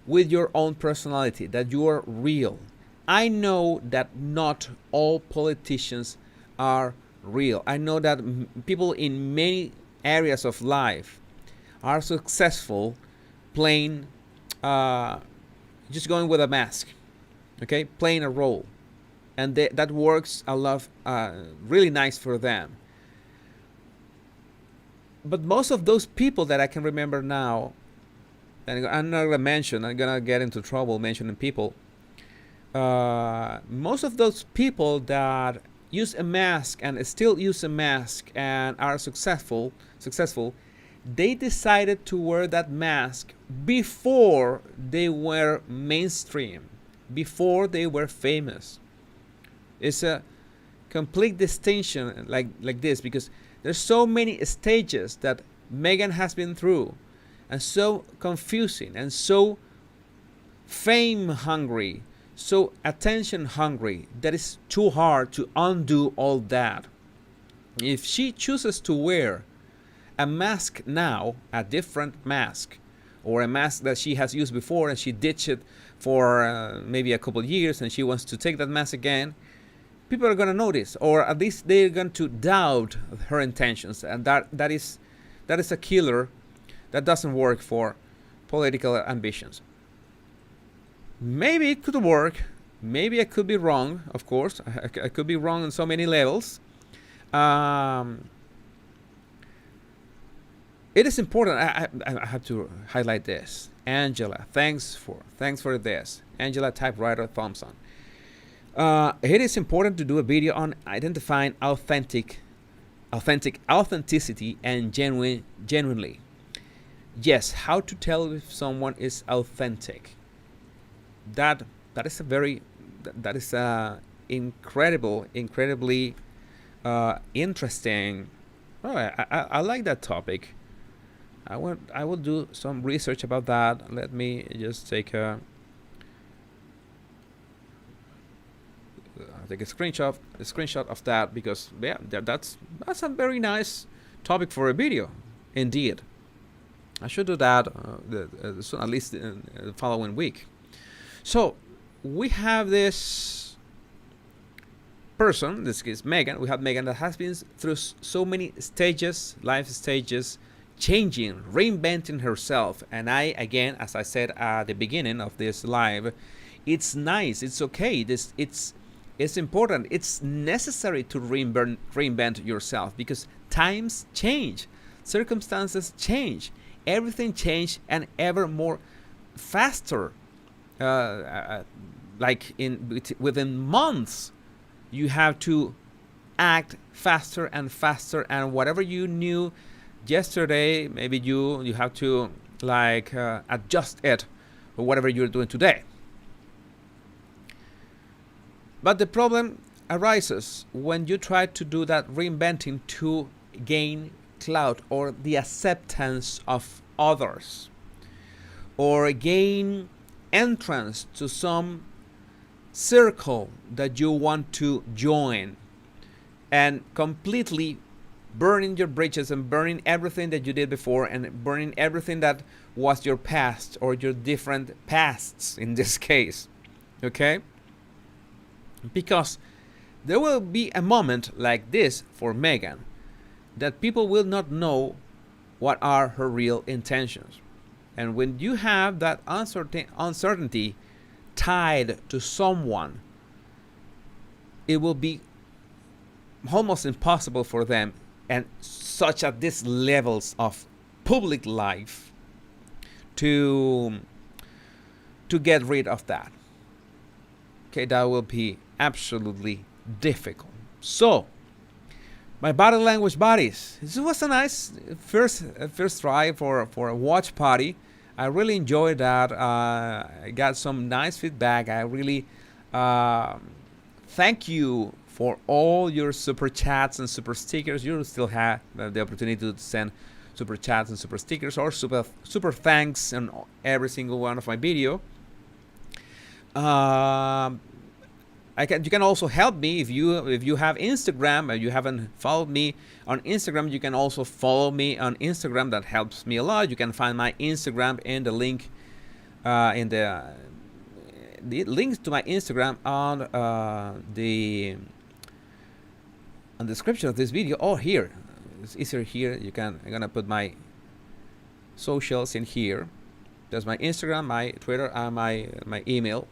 with your own personality, that you are real. I know that not all politicians are real. I know that people in many areas of life are successful playing, just going with a mask, okay, playing a role. And that works a lot, really nice for them. But most of those people that I can remember now, and I'm not gonna mention, I'm gonna get into trouble mentioning people. Most of those people that use a mask and still use a mask and are successful, they decided to wear that mask before they were mainstream, before they were famous. It's a complete distinction like this, because there's so many stages that Meghan has been through, and so confusing, and so fame hungry, so attention hungry, that it's too hard to undo all that. If she chooses to wear a mask now, a different mask, or a mask that she has used before and she ditched it for maybe a couple of years, and she wants to take that mask again, people are going to notice, or at least they're going to doubt her intentions, and that is a killer. That doesn't work for political ambitions. Maybe it could work. Maybe I could be wrong. Of course, I could be wrong on so many levels. It is important. I have to highlight this. Angela, thanks for this. Angela, typewriter Thompson. It is important to do a video on identifying authenticity and genuinely. Yes, how to tell if someone is authentic. That is a very that is incredibly interesting. Oh, I like that topic. I will do some research about that. Let me just take a screenshot of that, because yeah, that's a very nice topic for a video, indeed. I should do that soon, at least in the following week. So we have this person, in this case Meghan. We have Meghan that has been through so many stages, life stages, changing, reinventing herself. And I, again, as I said at the beginning of this live, it's nice, it's okay, it's important, it's necessary to reinvent yourself, because times change, circumstances change, everything change, and ever more faster. Like within months, you have to act faster and faster, and whatever you knew yesterday, maybe you have to like adjust it for whatever you're doing today. But the problem arises when you try to do that reinventing to gain clout or the acceptance of others, or gain entrance to some circle that you want to join, and completely burning your bridges and burning everything that you did before, and burning everything that was your past or your different pasts in this case. Okay? Because there will be a moment like this for Meghan that people will not know what are her real intentions. And when you have that uncertainty tied to someone, it will be almost impossible for them, and such at these levels of public life, to get rid of that. Okay, that will be absolutely difficult. So, my body language buddies, this was a nice first try for a watch party. I really enjoyed that. I got some nice feedback. I really thank you for all your super chats and super stickers. You still have the opportunity to send super chats and super stickers, or super thanks on every single one of my video. You can also help me if you have Instagram and you haven't followed me on Instagram. You can also follow me on Instagram. That helps me a lot. You can find my Instagram in the link in the links to my Instagram on the description of this video. Oh, here it's easier here. I'm gonna put my socials in here. There's my Instagram, my Twitter, and my email.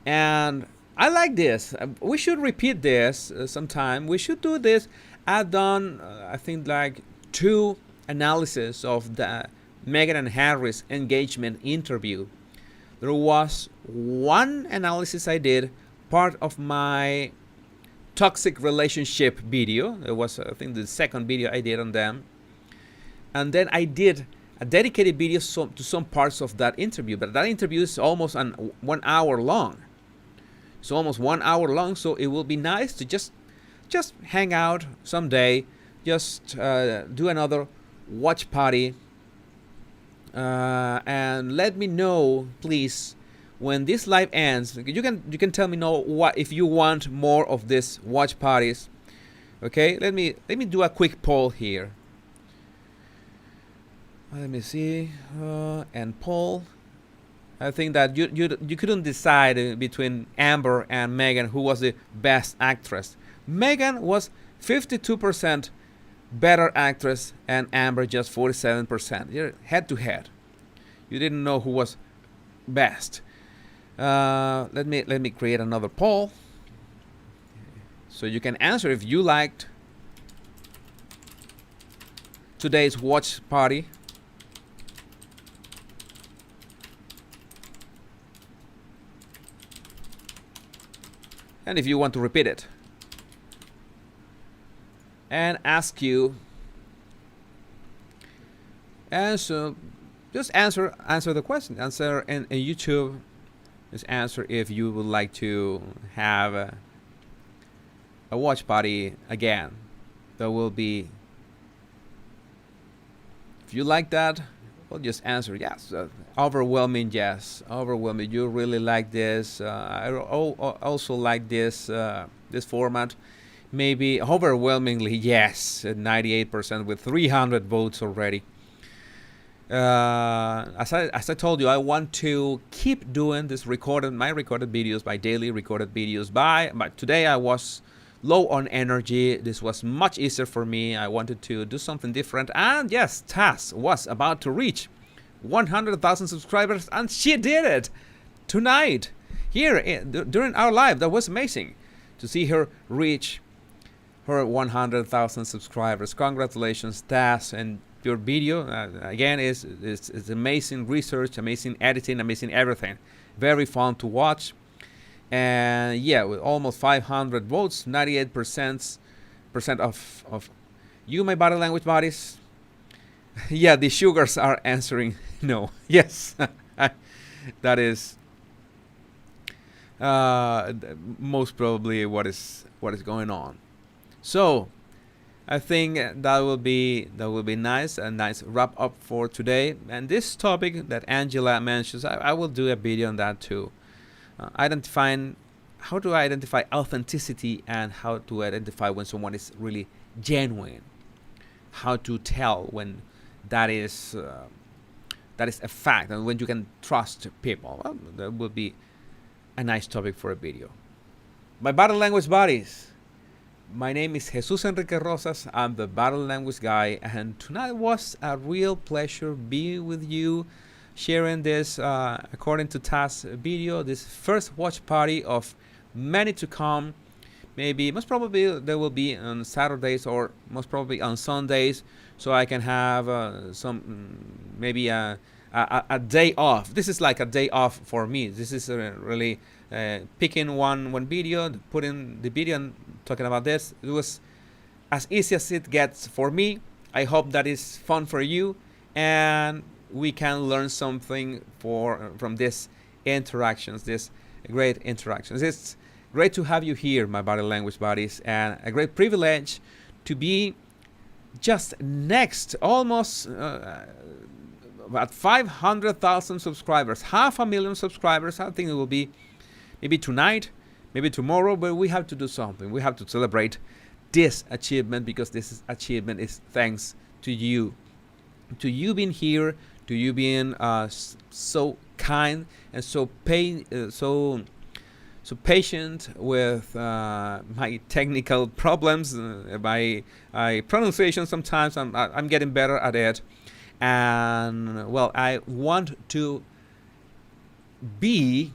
And I like this. We should repeat this sometime. We should do this. I've done, I think, like 2 analyses of the Meghan and Harry's engagement interview. There was one analysis I did, part of my toxic relationship video. It was, I think, the second video I did on them. And then I did a dedicated video to some parts of that interview. But that interview is almost 1 hour long. It's almost 1 hour long, so it will be nice to just hang out someday, just do another watch party, and let me know, please, when this live ends. You can tell me what if you want more of these watch parties. Okay, let me do a quick poll here. Let me see, and poll. I think that you couldn't decide between Amber and Meghan who was the best actress. Meghan was 52% better actress, and Amber just 47%. You're head to head. You didn't know who was best. Let me create another poll, so you can answer if you liked today's watch party. and if you want to repeat it, and ask you, answer, just answer the question, answer in YouTube, just answer if you would like to have a watch party again. There will be, if you like that, well, just answer yes. Overwhelming yes, overwhelming. You really like this. I also like this this format. Maybe overwhelmingly yes, 98% with 300 votes already. As I told you, I want to keep doing this my recorded videos, my daily recorded videos. But today I was low on energy. This was much easier for me. I wanted to do something different. And yes, Taz was about to reach 100,000 subscribers, and she did it tonight here during our live. That was amazing to see her reach her 100,000 subscribers. Congratulations, Taz, and your video again is amazing research, amazing editing, amazing everything. Very fun to watch. And yeah, with almost 500 votes, 98% of you, my body language buddies. Yeah, the sugars are answering no. Yes, that is most probably what is going on. So I think that will be nice, a nice wrap up for today. And this topic that Angela mentions, I will do a video on that too. Identifying how to identify authenticity and how to identify when someone is really genuine. How to tell when that is a fact, and when you can trust people. Well, that will be a nice topic for a video. My body language buddies, my name is Jesus Enrique Rosas. I'm the body language guy, and tonight was a real pleasure being with you, sharing this According to Taz's video, this first watch party of many to come. Maybe, most probably, there will be on Saturdays or most probably on Sundays, so I can have maybe a day off. This is like a day off for me. This is really picking one video, putting the video and talking about this. It was as easy as it gets for me. I hope that is fun for you, and we can learn something from these interactions, these great interactions. It's great to have you here, my body language buddies, and a great privilege to be just next, almost at 500,000 subscribers, 500,000 subscribers. I think it will be maybe tonight, maybe tomorrow, but we have to do something. We have to celebrate this achievement, because this achievement is thanks to you being here, to you being so kind and so patient with my technical problems, my pronunciation. Sometimes I'm getting better at it, and well, I want to be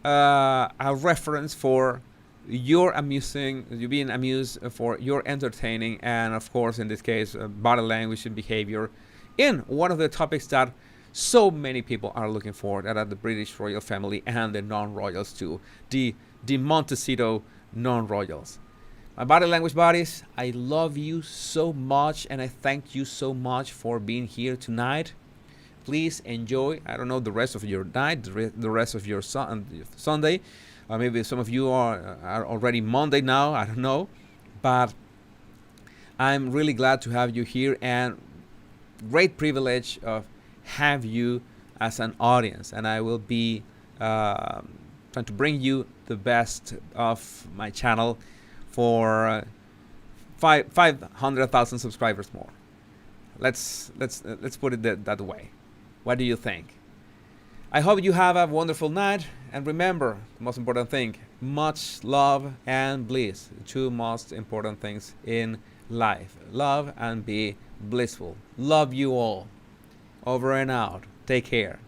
a reference for your you being amused, for your entertaining, and of course, in this case, body language and behavior, in one of the topics that so many people are looking for, that are the British royal family and the non-royals too, the Montecito non-royals. My body language buddies, I love you so much, and I thank you so much for being here tonight. Please enjoy, I don't know, the rest of your night, the rest of your Sunday. Maybe some of you are already Monday now, I don't know. But I'm really glad to have you here, and great privilege of have you as an audience. And I will be trying to bring you the best of my channel for 500,000 subscribers more. Let's put it that way. What do you think? I hope you have a wonderful night, and remember, the most important thing, much love and bliss, the two most important things in life. Love and be blissful. Love you all. Over and out. Take care.